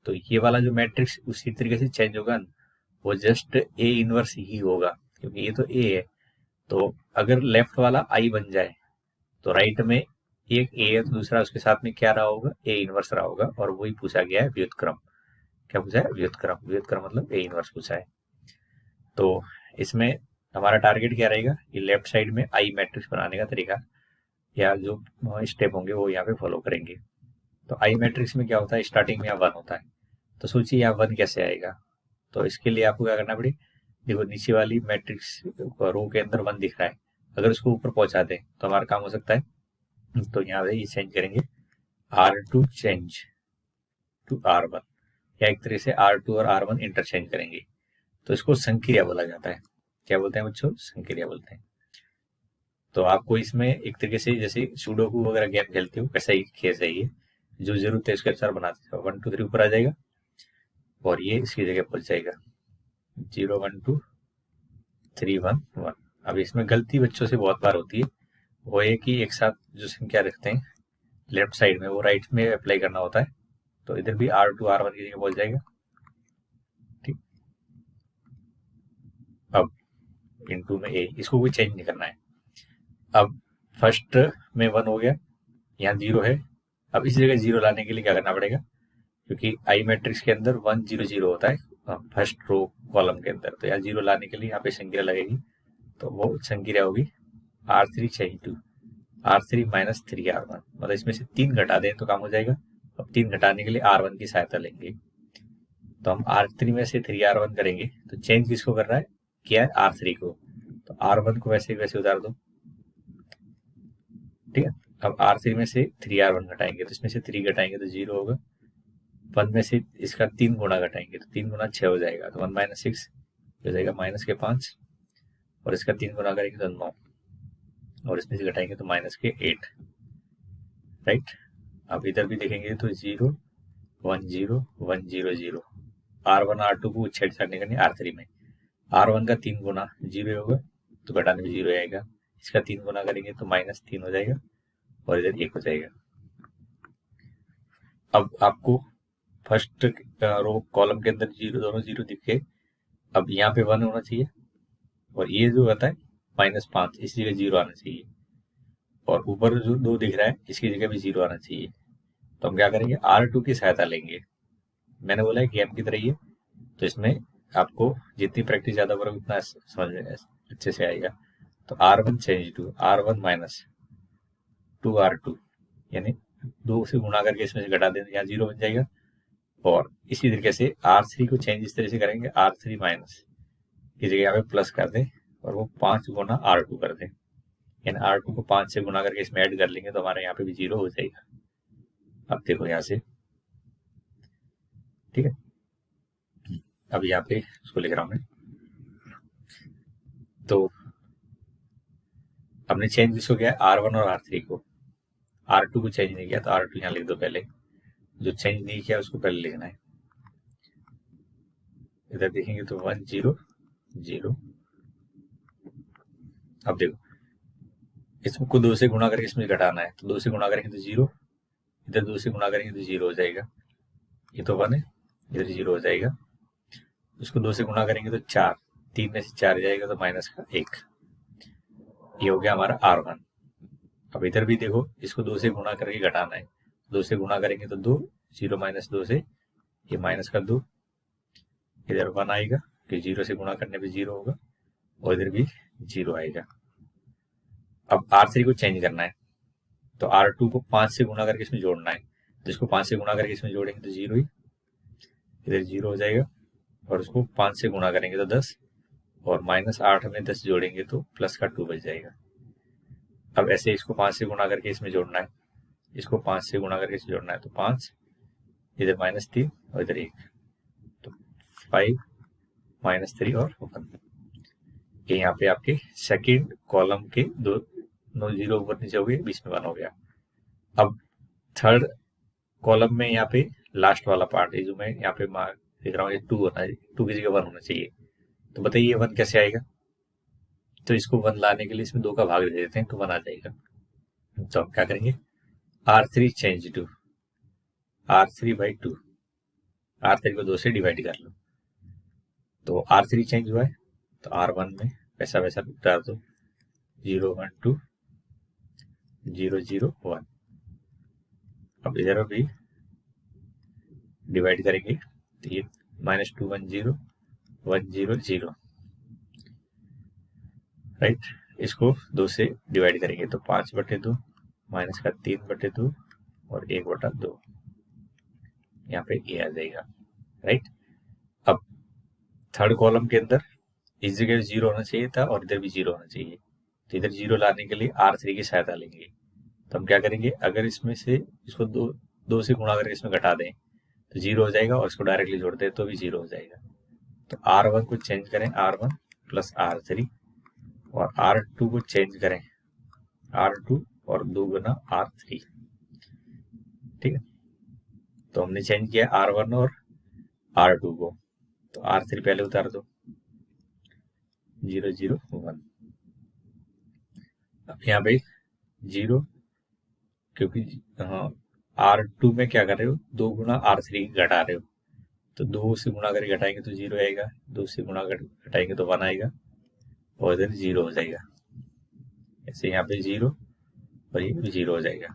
तो ये वाला जो मैट्रिक्स उसी तरीके से चेंज होगा, वो जस्ट ए इनवर्स ही होगा, क्योंकि ये तो ए है। तो अगर लेफ्ट वाला आई बन जाए तो राइट में एक ए है तो दूसरा उसके साथ में क्या रहा होगा, ए इनवर्स रहा होगा, और वही पूछा गया है व्युत्क्रम। क्या पूछा है, व्युत्क्रम। व्युत्क्रम मतलब ए इनवर्स पूछा है। तो इसमें हमारा टारगेट क्या रहेगा, ये लेफ्ट साइड में आई मैट्रिक्स बनाने का तरीका या जो स्टेप होंगे वो यहाँ पे फॉलो करेंगे। तो आई मैट्रिक्स में क्या होता है, स्टार्टिंग में यहाँ 1 होता है, तो सोचिए यहाँ 1 कैसे आएगा। तो इसके लिए आपको क्या करना पड़ेगा, देखो नीचे वाली मैट्रिक्स रो के अंदर 1 दिख रहा है, अगर उसको ऊपर पहुंचा दें तो हमारा काम हो सकता है। तो यहाँ पे ये चेंज करेंगे R2 चेंज टू R1, या एक तरह से R2 और R1 इंटरचेंज करेंगे, तो इसको संक्रिया बोला जाता है। क्या बोलते हैं बच्चों, संक्रिया बोलते हैं। तो आपको इसमें एक तरीके से जैसे सुडोकू वगैरह गेम खेलते हो वैसा ही खेल चाहिए, जो जरूरत है उसके अनुसार बनाते जाओ। 1 2 3 ऊपर आ जाएगा और ये इसकी जगह पहुंच जाएगा 0 1 2 3 1 1। अब इसमें गलती बच्चों से बहुत बार होती है, वो है कि एक साथ जो संख्या रखते हैं लेफ्ट साइड में वो राइट में अप्लाई करना होता है, तो इधर भी R2 R1 की जगह पहुंच जाएगा। ठीक, अब इनटू में ए, इसको कोई चेंज नहीं करना है। अब फर्स्ट में 1 हो गया, यहाँ 0 है, अब इस जगह 0 लाने के लिए क्या करना पड़ेगा, क्योंकि आई मैट्रिक्स के अंदर 1 0 0 होता है फर्स्ट रो कॉलम के अंदर, तो यहाँ 0 लाने के लिए यहाँ पे संख्या लगेगी, तो वो संख्या होगी R3 change to R3 minus 3R1, मतलब इसमें से 3 घटा दें तो काम हो जाएगा। अब 3 घटाने के लिए R1 की सहायता लेंगे, तो हम R3 में से 3R1 करेंगे, तो चेंज किसको कर रहा है, क्या है R3 को, तो R1 को वैसे वैसे उतार दो। ठीक है, अब R3 में से 3R1 घटाएंगे तो इसमें से 3 घटाएंगे तो 0 होगा, 1 में से इसका 3 गुना घटाएंगे तो 3 गुना 6 हो जाएगा, तो 1 माइनस 6 हो जाएगा माइनस के 5, और इसका 3 गुना करेंगे तो 9, और इसमें से घटाएंगे तो माइनस के 8। राइट, अब इधर भी देखेंगे तो 0 1 0 1 0 0, R1 R2 को छेड़छाड़ करनी R3 में, R1 का 3 गुना 0 होगा तो घटाने में 0 आएगा, इसका 3 गुना करेंगे तो माइनस 3 हो जाएगा, और इधर 1 हो जाएगा। अब आपको फर्स्ट रो कॉलम के अंदर 0 दोनों 0 दिखे, अब यहाँ पे 1 होना चाहिए, और ये जो होता है -5 इस जगह 0 आना चाहिए, और ऊपर जो 2 दिख रहा है इसकी जगह भी 0 आना चाहिए। तो हम क्या करेंगे, R2 की सहायता लेंगे। मैंने बोला है गेम की तरह ही है, तो इसमें आपको जितनी प्रैक्टिस ज्यादा करोगे उतना समझ में अच्छे से आएगा। तो R1 change to R1 minus 2R2, यानी 2 से गुणा करके इसमें से घटा देंगे, यहाँ 0 बन जाएगा, और इसी तरीके से R3 को चेंज इस तरह से करेंगे, R3 माइनस की जगह यहाँ पे प्लस कर दें, और वो 5 गुना R2 कर दें, यानी R2 को 5 से गुना करके इसमें ऐड कर लेंगे तो हमारे यहाँ पे भी 0 हो जाएगा। अब देखो यहाँ से, ठीक है, अब यहाँ पे उसको लिख रहा हूं मैं, तो हमने चेंज किसको किया है, R1 और R3 को, R2 को चेंज नहीं किया तो R2 यहाँ लिख दो पहले, जो चेंज नहीं किया उसको पहले लिखना है। इधर देखेंगे तो 1 0 0, अब देखो इसको 2 से गुणा करके इसमें घटाना है, तो 2 से गुणा करेंगे तो 0, इधर 2 से गुणा करेंगे तो 0 हो जाएगा, ये तो 1 है, इधर 0 हो जाएगा, इसको 2 से गुणा करेंगे तो 4, 3 में से 4 जाएगा तो माइनस का 1, ये हो गया हमारा R1। अब इधर भी देखो इसको 2 से गुणा करके घटाना है, 2 से गुणा करेंगे तो 2, 0 माइनस 2 से ये माइनस का 2, इधर 1 आएगा कि 0 से गुणा करने पे 0 होगा, और इधर भी 0 आएगा। अब R3 को चेंज करना है, तो R2 को 5 से गुणा करके इसमें जोड़ना है, तो इसको 5 से गुणा करके इसमें जोड़ेंगे तो 0 ही, इधर 0 हो जाएगा, और उसको 5 से गुणा करेंगे तो 10, और -8 में 10 जोड़ेंगे तो प्लस का 2 बच जाएगा। अब ऐसे इसको 5 से गुणा करके इसमें जोड़ना है, इसको 5 से गुणा करके इसमें जोड़ना है, तो 5, इधर -3 और इधर 1, तो 5 -3 और 1। ये यहाँ पे आपके सेकंड कॉलम के दो 0 ऊपर नीचे हो गए, बीच में 1 हो गया। अब थर्ड कॉलम में यहाँ पे लास्ट वाला पार्ट है जो मैं यहाँ पे मार्क देख रहा हूँ, ये 2 होना है, 2 की जगह 1 होना चाहिए। तो बताइए 1 कैसे आएगा? तो इसको 1 लाने के लिए इसमें 2 का भाग दे देते हैं तो 1 आ जाएगा। तो हम क्या करेंगे, R3 change to R3/2, R3 को 2 से डिवाइड कर लो, तो R3 चेंज हुआ है, तो R1 में वैसा वैसा डाल दो, 0 1 2 0 0 1। अब इधर भी डिवाइड करेंगे तो ये -2 1 0 1 0 0, राइट। इसको 2 से डिवाइड करेंगे तो 5/2 -3/2 और 1/2, यहाँ पे ये आ जाएगा, राइट। अब थर्ड कॉलम के अंदर इस जगह 0 होना चाहिए था और इधर भी 0 होना चाहिए, तो इधर 0 लाने के लिए R3 की सहायता लेंगे। तो हम क्या करेंगे, अगर इसमें से इसको 2 से गुणा करके इसमें घटा दें तो 0 हो जाएगा, और इसको डायरेक्टली जोड़ दें तो भी 0 हो जाएगा। तो R1 को चेंज करें R1 + R3, और R2 को चेंज करें R2 और 2 गुना R3, ठीक है। तो हमने चेंज किया R1 और R2 को, तो R3 पहले उतार दो, 0 0 1। अब यहाँ पे 0, क्योंकि हाँ R2 में क्या कर रहे हो, 2 गुना R3 घटा रहे हो, तो 2 से गुणा करके घटाएंगे तो 0 आएगा, 2 से गुणा घटाएंगे तो 1 आएगा, और इधर 0 हो जाएगा। ऐसे यहाँ पे 0 और ये 0 हो जाएगा,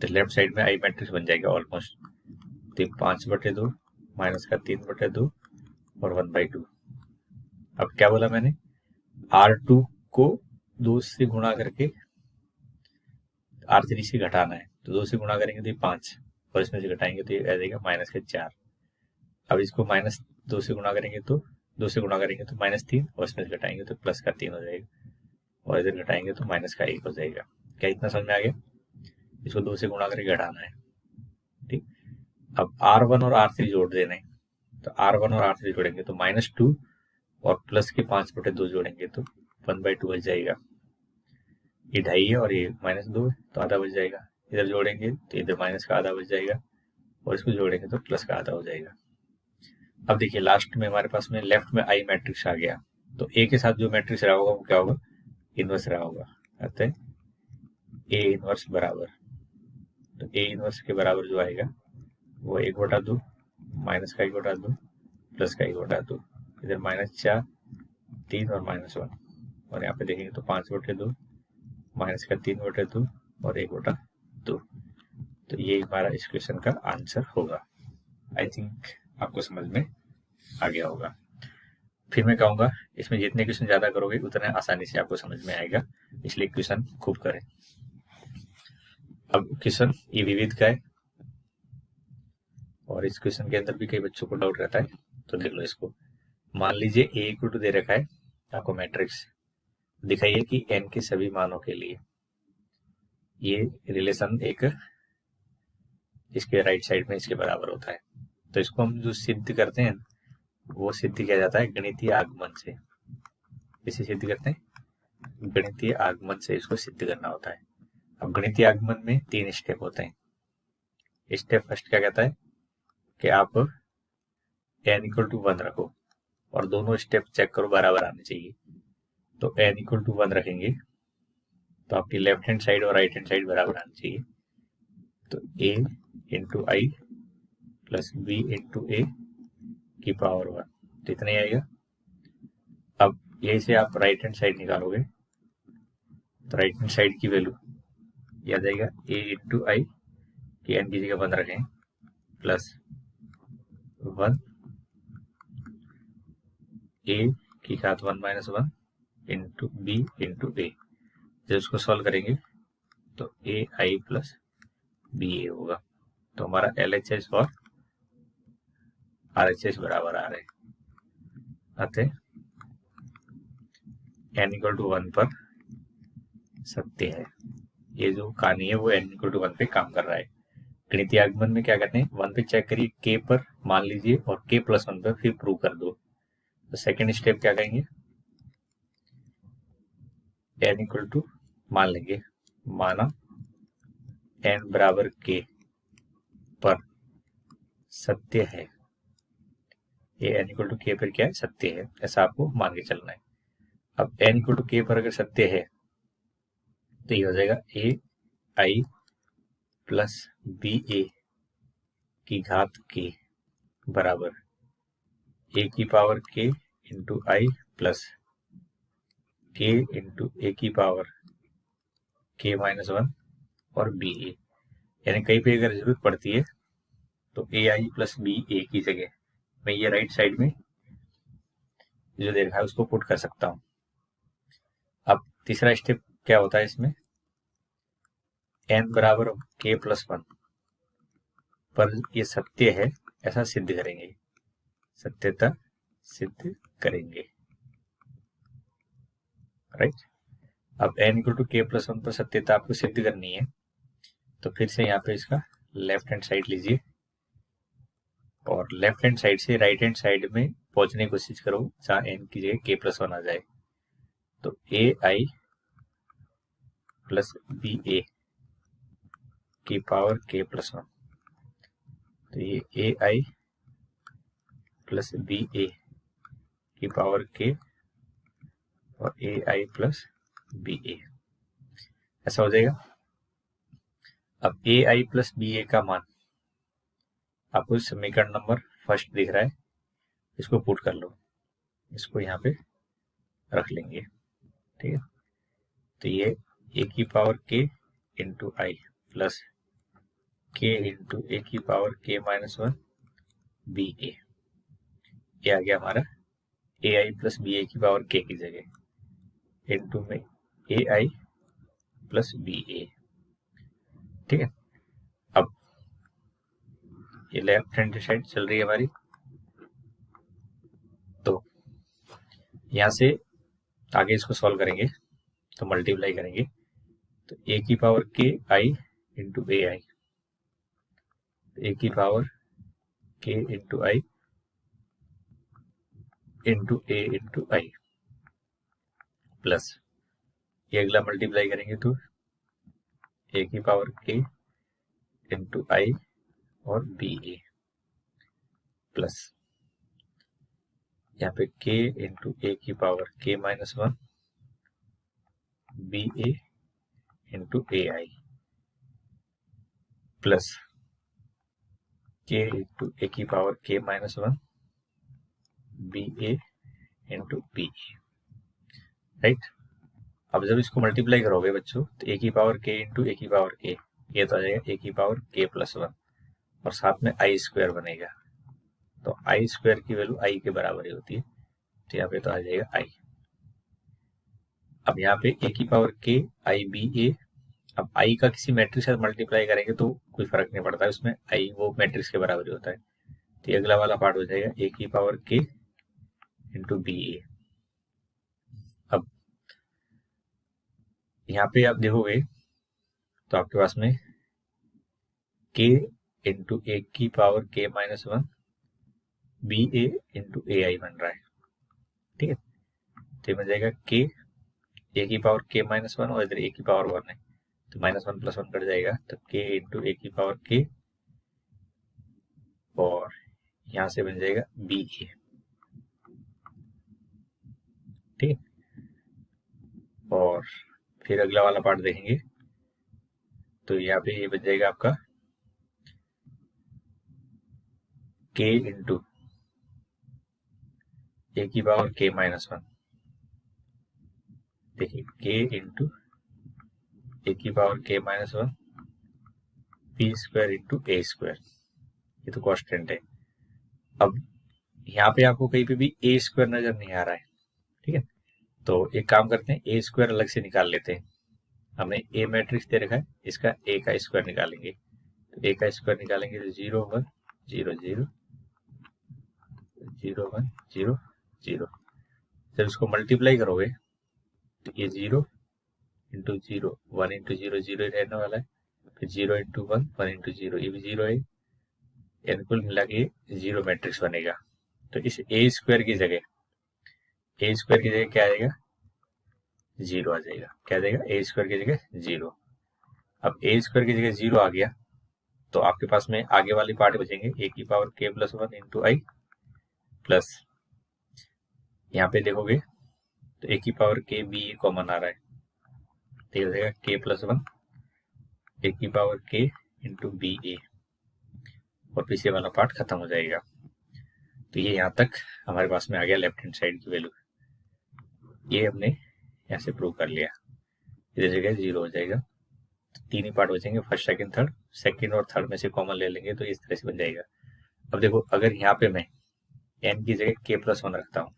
तो लेफ्ट साइड में आई मैट्रिक्स बन जाएगा ऑलमोस्ट। तो 5/2 -3/2 और 1/2। अब क्या बोला मैंने, R2 को 2 से गुणा करके R3 से घटाना है, तो 2 से गुणा करेंगे तो ये 5, और इसमें से घटाएंगे तो ये आ जाएगा -4। अब इसको -2 से गुणा करेंगे तो 2 से गुणा करेंगे तो -3, और इसमें से घटाएंगे तो +3 हो जाएगा, और इधर घटाएंगे तो -1 हो जाएगा। क्या इतना समझ में आ गया? इसको 2 से गुणा करके घटाना है, ठीक। अब R1 और R3 जोड़ देना है, तो R1 और R3 जोड़ेंगे तो -2 और प्लस के 5/2 जोड़ेंगे तो 1/2 बच जाएगा। ये 2.5 है और ये -2 है तो आधा बच जाएगा, इधर जोड़ेंगे तो इधर माइनस का आधा बच जाएगा, और इसको जोड़ेंगे तो प्लस का आधा हो जाएगा। अब देखिए लास्ट में हमारे पास में लेफ्ट में आई मैट्रिक्स आ गया, तो ए के साथ जो मैट्रिक्स रहा होगा वो क्या होगा, इनवर्स रहा होगा, अतः ए इनवर्स बराबर, तो ए इनवर्स के बराबर जो आएगा वो 1/2 -1/2 प्लस का 1/2, इधर -4 3 और -1, और यहाँ पे देखेंगे तो 5/2 -3/2 और 1/2। तो ये हमारा इस क्वेश्चन का आंसर होगा। आई थिंक आपको समझ में आ गया होगा। फिर मैं कहूँगा इसमें जितने क्वेश्चन ज़्यादा करोगे उतने आसानी से आपको समझ में आएगा, इसलिए क्वेश्चन खूब करें। अब क्वेश्चन ये विविध का है, और इस क्वेश्चन के अंदर भी कई बच्चों को डाउट रहता है, तो देख लो इसको। मान लीजिए ए इक्वल टू दे रखा है आपको मैट्रिक्स, दिखाइए कि n के सभी मानों के लिए ये रिलेशन एक इसके राइट साइड में इसके बराबर होता है। तो इसको हम जो सिद्ध करते हैं वो सिद्ध किया जाता है गणितीय आगमन से। इसे सिद्ध करते हैं गणितीय आगमन से, इसको सिद्ध करना होता है। अब गणितीय आगमन में 3 स्टेप होते हैं। स्टेप फर्स्ट क्या कहता है कि आप n = 1 रखो, और दोनों स्टेप चेक करो बराबर आने चाहिए। तो n = 1 रखेंगे तो आपकी लेफ्ट हैंड साइड और राइट हैंड साइड बराबर आनी चाहिए। तो a × i plus b × a की पावर 1, तो इतना ही आएगा। अब यही से आप राइट हैंड साइड निकालोगे तो राइट हैंड साइड की वैल्यू यह आ जाएगा a × i की n की जगह 1 रखें प्लस 1 a की घात 1 - 1 इंटू b × a। जब उसको सॉल्व करेंगे तो ए आई प्लस बी ए होगा। तो हमारा एल एच एस और आर एच एस बराबर आ रहे हैं। अतः n इक्वल टू 1 पर सत्य है। ये जो कहानी है वो n इक्वल टू 1 पे काम कर रहा है। गणितीय आगमन में क्या करते हैं, 1 पे चेक करिए, k पर मान लीजिए और k प्लस 1 पर फिर प्रूव कर दो। तो सेकेंड स्टेप क्या करेंगे, n इक्वल टू मान लेंगे, माना n बराबर k पर सत्य है। ये n इक्वल टू k पर क्या है, सत्य है, ऐसा आपको मान के चलना है। अब n इक्वल टू k पर अगर सत्य है तो ये हो जाएगा ए आई प्लस बी ए की घात k बराबर ए की power k into I plus k into A की पावर k माइनस 1 और बी ए। यानी कहीं पे अगर जरूरत पड़ती है तो ए आई प्लस बी ए की जगह मैं ये राइट साइड में जो दे रखा है उसको पुट कर सकता हूं। अब तीसरा स्टेप क्या होता है इसमें, n बराबर k प्लस 1 पर ये सत्य है ऐसा सिद्ध करेंगे, सत्यता सिद्ध करेंगे, राइट। अब n equal to k plus 1 पर सत्यता आपको सिद्ध करनी है, तो फिर से यहाँ पे इसका लेफ्ट हैंड साइड लीजिए और लेफ्ट हैंड साइड से राइट हैंड साइड में पहुंचने की कोशिश करो जहां n की जगह k प्लस 1 आ जाए। तो ए आई प्लस बी ए की पावर k प्लस 1, तो ये ए आई प्लस बी ए की पावर k और ए आई प्लस बी ए ऐसा हो जाएगा। अब ए आई प्लस बी ए का मान आपको समीकरण नंबर फर्स्ट दिख रहा है, इसको पुट कर लो, इसको यहाँ पे रख लेंगे, ठीक है। तो ये ए की power k into I plus k into A की पावर k माइनस 1 बी ए, ये आ गया हमारा ए आई प्लस बी ए की पावर k की जगह इंटू में ए आई प्लस बी ए, ठीक है। अब ये लेफ्ट हैंड साइड चल रही है हमारी, तो यहां से आगे इसको सॉल्व करेंगे तो मल्टीप्लाई करेंगे, तो ए की पावर k आई इंटू ए आई, ए की पावर k इंटू आई इंटू ए इंटू आई प्लस ये अगला मल्टीप्लाई करेंगे तो ए की पावर k इंटू आई और बी ए प्लस यहाँ पे k इंटू ए की power k minus 1 B A into A I plus k into A की पावर k माइनस 1 बी ए इंटू बी ए, राइट। अब जब इसको मल्टीप्लाई करोगे बच्चों तो ए की पावर k इंटू ए की पावर k, ये तो आ जाएगा ए की पावर k प्लस 1 और साथ में आई स्क्वायर बनेगा, तो आई स्क्वायर की वैल्यू आई के बराबर ही होती है, तो यहाँ पे तो आ जाएगा आई। अब यहाँ पे ए की पावर k आई बी ए, अब आई का किसी मैट्रिक्स से मल्टीप्लाई करेंगे तो कोई फर्क नहीं पड़ता है, उसमें आई वो मैट्रिक्स के बराबर ही होता है, तो ये अगला वाला पार्ट हो जाएगा ए की पावर k इंटू बी ए। अब यहाँ पे आप देखोगे तो आपके पास में k इंटू ए की पावर k माइनस 1 बी ए इंटू ए आई बन रहा है, ठीक है। तो ये बन जाएगा k ए की पावर k माइनस 1 और इधर ए की पावर 1 है, तो माइनस 1 प्लस 1 कट जाएगा, तो k इंटू ए की पावर k और यहां से बन जाएगा बी ए, ठीक है। और फिर अगला वाला पार्ट देखेंगे तो यहाँ पे ये बन जाएगा आपका k इंटू ए की पावर k माइनस 1, देखिए k इंटू ए की power k minus 1 B square into A square, ये तो कॉन्स्टेंट है। अब यहाँ पे आपको कहीं पे भी ए स्क्वायर नजर नहीं आ रहा है, ठीक है, तो एक काम करते हैं ए स्क्वायर अलग से निकाल लेते हैं, हमने ए मैट्रिक्स दे रखा है, इसका ए का स्क्वायर निकालेंगे। तो ए का स्क्वायर निकालेंगे तो 0 1 0 0 0 1 0 0। जब इसको मल्टीप्लाई करोगे तो ये 0 इंटू 0 1 इंटू 0 0 ही रहने वाला है, फिर 0 इंटू 1 1 इंटू 0 ये भी 0 है, यानी कुल मिला के 0 मैट्रिक्स बनेगा। तो इस ए स्क्वायर की जगह क्या आएगा, 0 आ जाएगा। क्या आ जाएगा, ए स्क्वायर की जगह 0। अब ए स्क्वायर की जगह 0 आ गया तो आपके पास में आगे वाली पार्ट बचेंगे ए की पावर k प्लस 1 इंटू आई प्लस, यहाँ पे देखोगे तो ए की पावर k बी कॉमन आ रहा है, तो ये हो जाएगा k प्लस 1 ए की पावर k इंटू बी ए, और पीछे वाला पार्ट खत्म हो जाएगा। तो ये यहाँ तक हमारे पास में आ गया लेफ्ट हैंड साइड की वैल्यू। ये हमने यहाँ से प्रूव कर लिया, इधर जगह 0 हो जाएगा। तो 3 ही पार्ट बचेंगे, फर्स्ट सेकंड थर्ड, सेकंड और थर्ड में से कॉमन ले लेंगे तो इस तरह से बन जाएगा। अब देखो अगर यहाँ पे मैं n की जगह k प्लस 1 रखता हूँ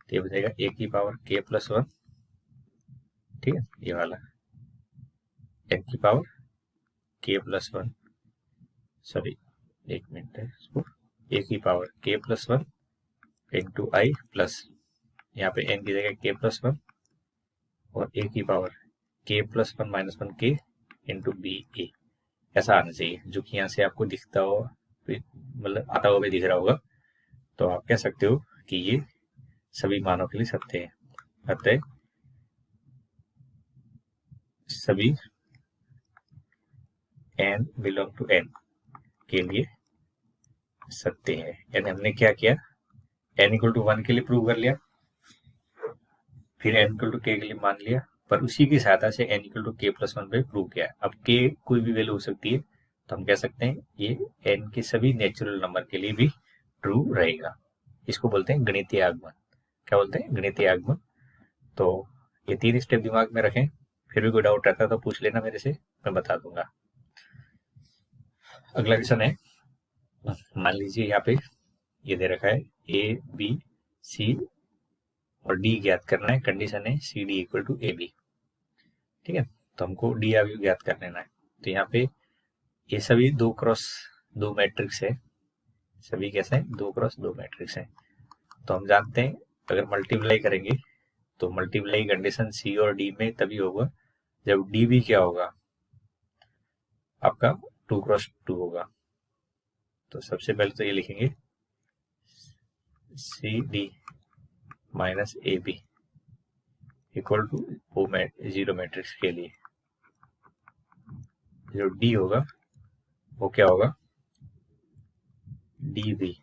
तो ये बन जाएगा a की पावर k प्लस 1, ठीक है, ये वाला n की पावर k प्लस 1, सॉरी एक मिनट है, इसको a की पावर k प्लस 1 इंटू आई प्लस, यहाँ पे n की जगह k प्लस 1 और a की power k plus 1 minus 1 k into B A, ऐसा आना चाहिए, जो कि यहाँ से आपको दिखता हो, मतलब आता हुआ भी दिख रहा होगा। तो आप कह सकते हो कि ये सभी मानों के लिए सत्य है, अतः सभी n बिलोंग टू n के लिए सत्य है। यानी हमने क्या किया, n इक्वल टू 1 के लिए प्रूव कर लिया, फिर n इक्वल टू k के लिए मान लिया, पर उसी की सहायता से n equal to k plus 1 पे प्रूव किया। अब k कोई भी वैल्यू हो सकती है, तो हम कह सकते हैं ये n के सभी नेचुरल नंबर के लिए भी ट्रू रहेगा। इसको बोलते हैं गणितीय आगमन। क्या बोलते हैं, गणितीय आगमन। तो ये 3 स्टेप दिमाग में रखें, फिर भी कोई डाउट रहता है तो पूछ लेना मेरे से, मैं बता दूंगा। अगला क्वेश्चन है, मान लीजिए यहाँ पे ये दे रखा है ए बी सी और डी ज्ञात करना है, कंडीशन है c D equal to A b, ठीक है। तो हमको डी आगे ज्ञात कर लेना है। तो यहाँ पे ये सभी 2x2 मैट्रिक्स है, सभी कैसे हैं, 2x2 मैट्रिक्स है। तो हम जानते हैं अगर मल्टीप्लाई करेंगे तो मल्टीप्लाई कंडीशन सी और डी में तभी होगा जब डी भी क्या होगा, आपका 2x2 होगा। तो सबसे पहले तो ये लिखेंगे c d minus a b equal to वो 0 मैट्रिक्स के लिए जो डी होगा वो क्या होगा, डी बी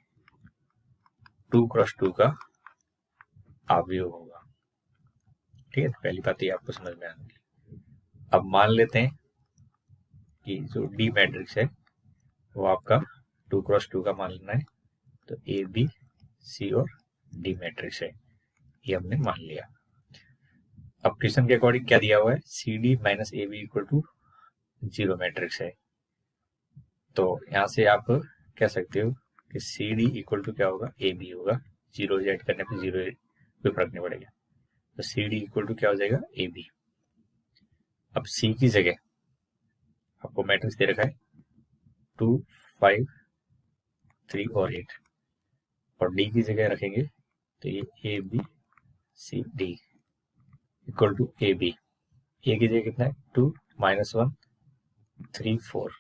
2x2 का अवयव होगा, ठीक है। पहली बात ये आपको समझ में आने लगी। अब मान लेते हैं कि जो डी मैट्रिक्स है वो आपका 2x2 का मान लेना है, तो ए बी सी और डी मैट्रिक्स है, ये हमने मान लिया। अब क्वेश्चन के अकॉर्डिंग क्या दिया हुआ है, c d minus a b equal to 0 matrix है। तो यहाँ से आप कह सकते हो कि सी डी इक्वल टू क्या होगा, ए बी होगा, 0 ऐड करने पर 0 कोई फर्क नहीं पड़ेगा। तो सी डी इक्वल टू क्या हो जाएगा, ए बी। अब सी की जगह आपको मैट्रिक्स दे रखा है 2 5 3 और 8, और डी की जगह रखेंगे तो ये A B C D equal to A B. A की जगह कितना है, 2 माइनस 1 3 4,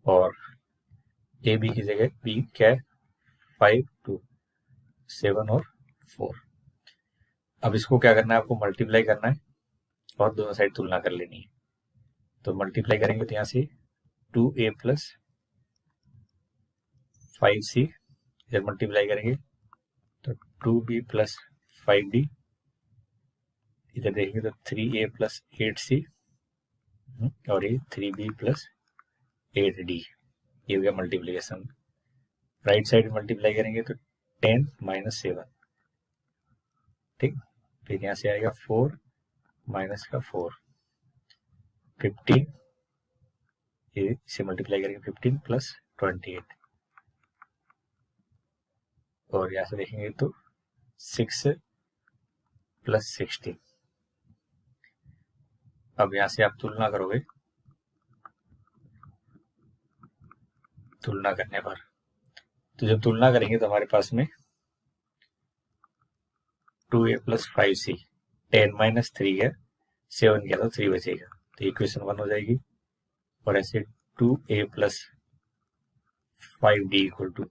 और ए बी की जगह बी क्या है, 5 2 7 और 4। अब इसको क्या करना है, आपको मल्टीप्लाई करना है और दोनों साइड तुलना कर लेनी है। तो मल्टीप्लाई करेंगे तो यहाँ से 2a प्लस 5c, इधर मल्टीप्लाई करेंगे तो 2b प्लस 5d, इधर देखेंगे तो 3a प्लस 8c और ये 3b प्लस 8d, ये हो गया मल्टीप्लीकेशन। राइट साइड मल्टीप्लाई करेंगे तो 10 माइनस 7, ठीक। फिर यहाँ से आएगा 4 माइनस का 4 15, इसे मल्टीप्लाई करेंगे 15 प्लस 28, और यहाँ से देखेंगे तो 6 प्लस 16। अब यहाँ से आप तुलना करोगे, तुलना करने पर तो जब तुलना करेंगे तो हमारे पास में 2a + 5c 10 - 3 है, 7 किया तो 3 बचेगा, तो इक्वेशन 1 हो जाएगी। और ऐसे 2a + 5d =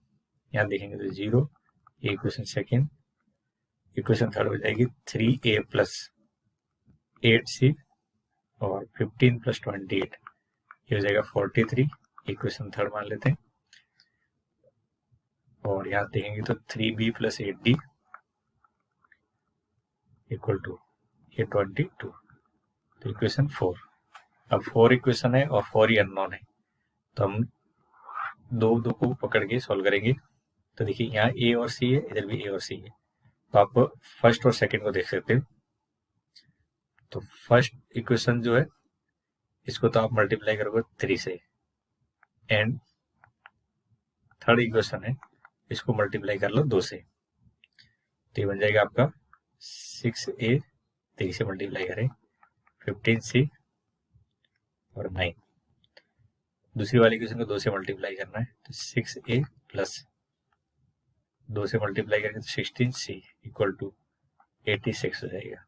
यहाँ देखेंगे तो 0, इक्वेशन सेकेंड। इक्वेशन थर्ड हो जाएगी 3a + 8c और 15 + 28, ये हो जाएगा 43, इक्वेशन थर्ड मान लेते हैं। और यहाँ देखेंगे तो 3b + 8d = ये 22, तो इक्वेशन 4। अब 4 इक्वेशन है और 4 ही अननोन है, तो हम दो को पकड़ के सॉल्व करेंगे। तो देखिए यहाँ a और c है, इधर भी a और c है, तो आप फर्स्ट और सेकंड को देख सकते हो। तो फर्स्ट इक्वेशन जो है इसको तो आप मल्टीप्लाई करोगे 3 से, एंड थर्ड इक्वेशन है इसको मल्टीप्लाई कर लो 2 से, तो ये बन जाएगा आपका 6a, 3 से मल्टीप्लाई करें 15c और 9। दूसरी वाली इक्वेशन को 2 से मल्टीप्लाई करना है, तो 6a + 2 से मल्टीप्लाई करेंगे तो 16c = 86 हो जाएगा।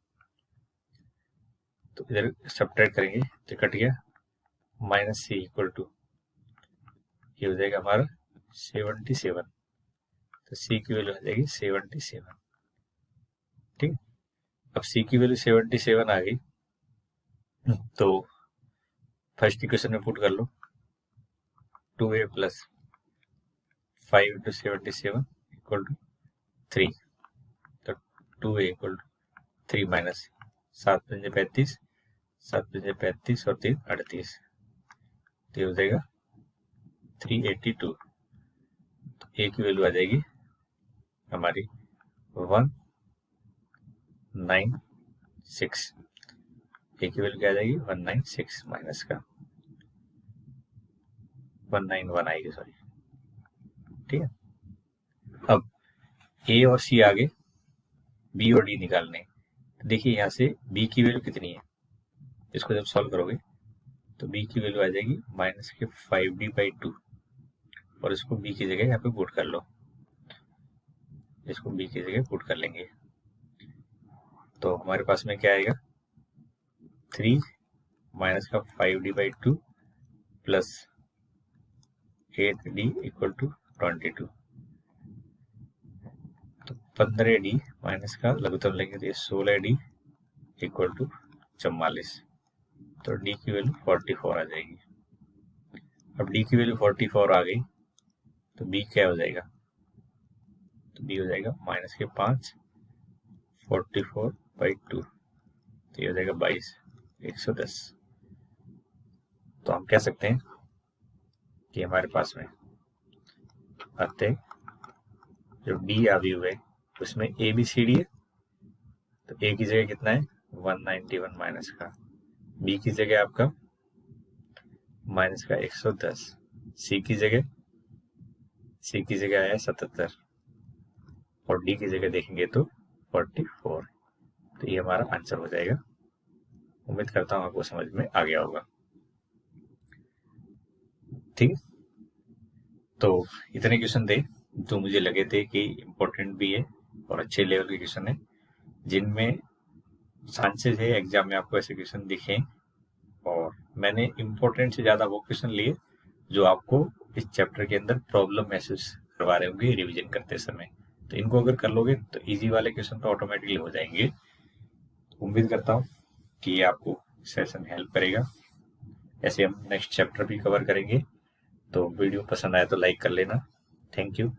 तो इधर सब्ट्रैक्ट करेंगे तो कट गया, -c = ये हो जाएगा हमारा 77, तो c की वैल्यू आ जाएगी 77। ठीक, अब c की वैल्यू 77 आ गई, तो फर्स्ट इक्वेशन में पुट कर लो 2a + 5 × 77 = 3, तो 2a = 3 - 7 × 5 = 35, 7 × 5 = 35 और 3 = 38, तो ये हो जाएगा 382। तो a की वैल्यू आ जाएगी हमारी 196, a की वैल्यू क्या आ जाएगी 196 माइनस का 191 आएगी, सॉरी। ठीक है, अब a और c आगे, b और d निकालने। देखिए यहाँ से b की वैल्यू कितनी है, इसको जब सॉल्व करोगे तो b की वैल्यू आ जाएगी -5d/2, और इसको b की जगह यहाँ पे पुट कर लो, इसको b की जगह पुट कर लेंगे, तो हमारे पास में क्या आएगा 3 - 5d/2 + 8d = 22, तो 15d माइनस का लघुत्तम लेंगे तो ये 16d = 44, तो d की वैल्यू 44 आ जाएगी। अब d की वैल्यू 44 आ गई तो b क्या हो जाएगा, तो b हो जाएगा -5 44/2, तो ये हो जाएगा 22 110। तो हम कह सकते हैं कि हमारे पास में आते जो डी अवयव है उसमें ए बी सी डी है, तो ए की जगह कितना है 191 माइनस का, बी की जगह आपका -110, सी की जगह आया 77 और डी की जगह देखेंगे तो 44, तो ये हमारा आंसर हो जाएगा। उम्मीद करता हूँ आपको समझ में आ गया होगा। ठीक, तो इतने क्वेश्चन थे जो मुझे लगे थे कि इम्पोर्टेंट भी है और अच्छे लेवल के क्वेश्चन है, जिनमें चांसेस है एग्जाम में आपको ऐसे क्वेश्चन दिखें, और मैंने इम्पोर्टेंट से ज़्यादा वो क्वेश्चन लिए जो आपको इस चैप्टर के अंदर प्रॉब्लम महसूस करवा रहे होंगे रिवीजन करते समय, तो इनको अगर कर लोगे तो इजी वाले क्वेश्चन तो ऑटोमेटिकली हो जाएंगे। उम्मीद करता हूँ कि ये आपको सेशन हेल्प करेगा। ऐसे हम नेक्स्ट चैप्टर भी कवर करेंगे, तो वीडियो पसंद आए तो लाइक कर लेना। Thank you.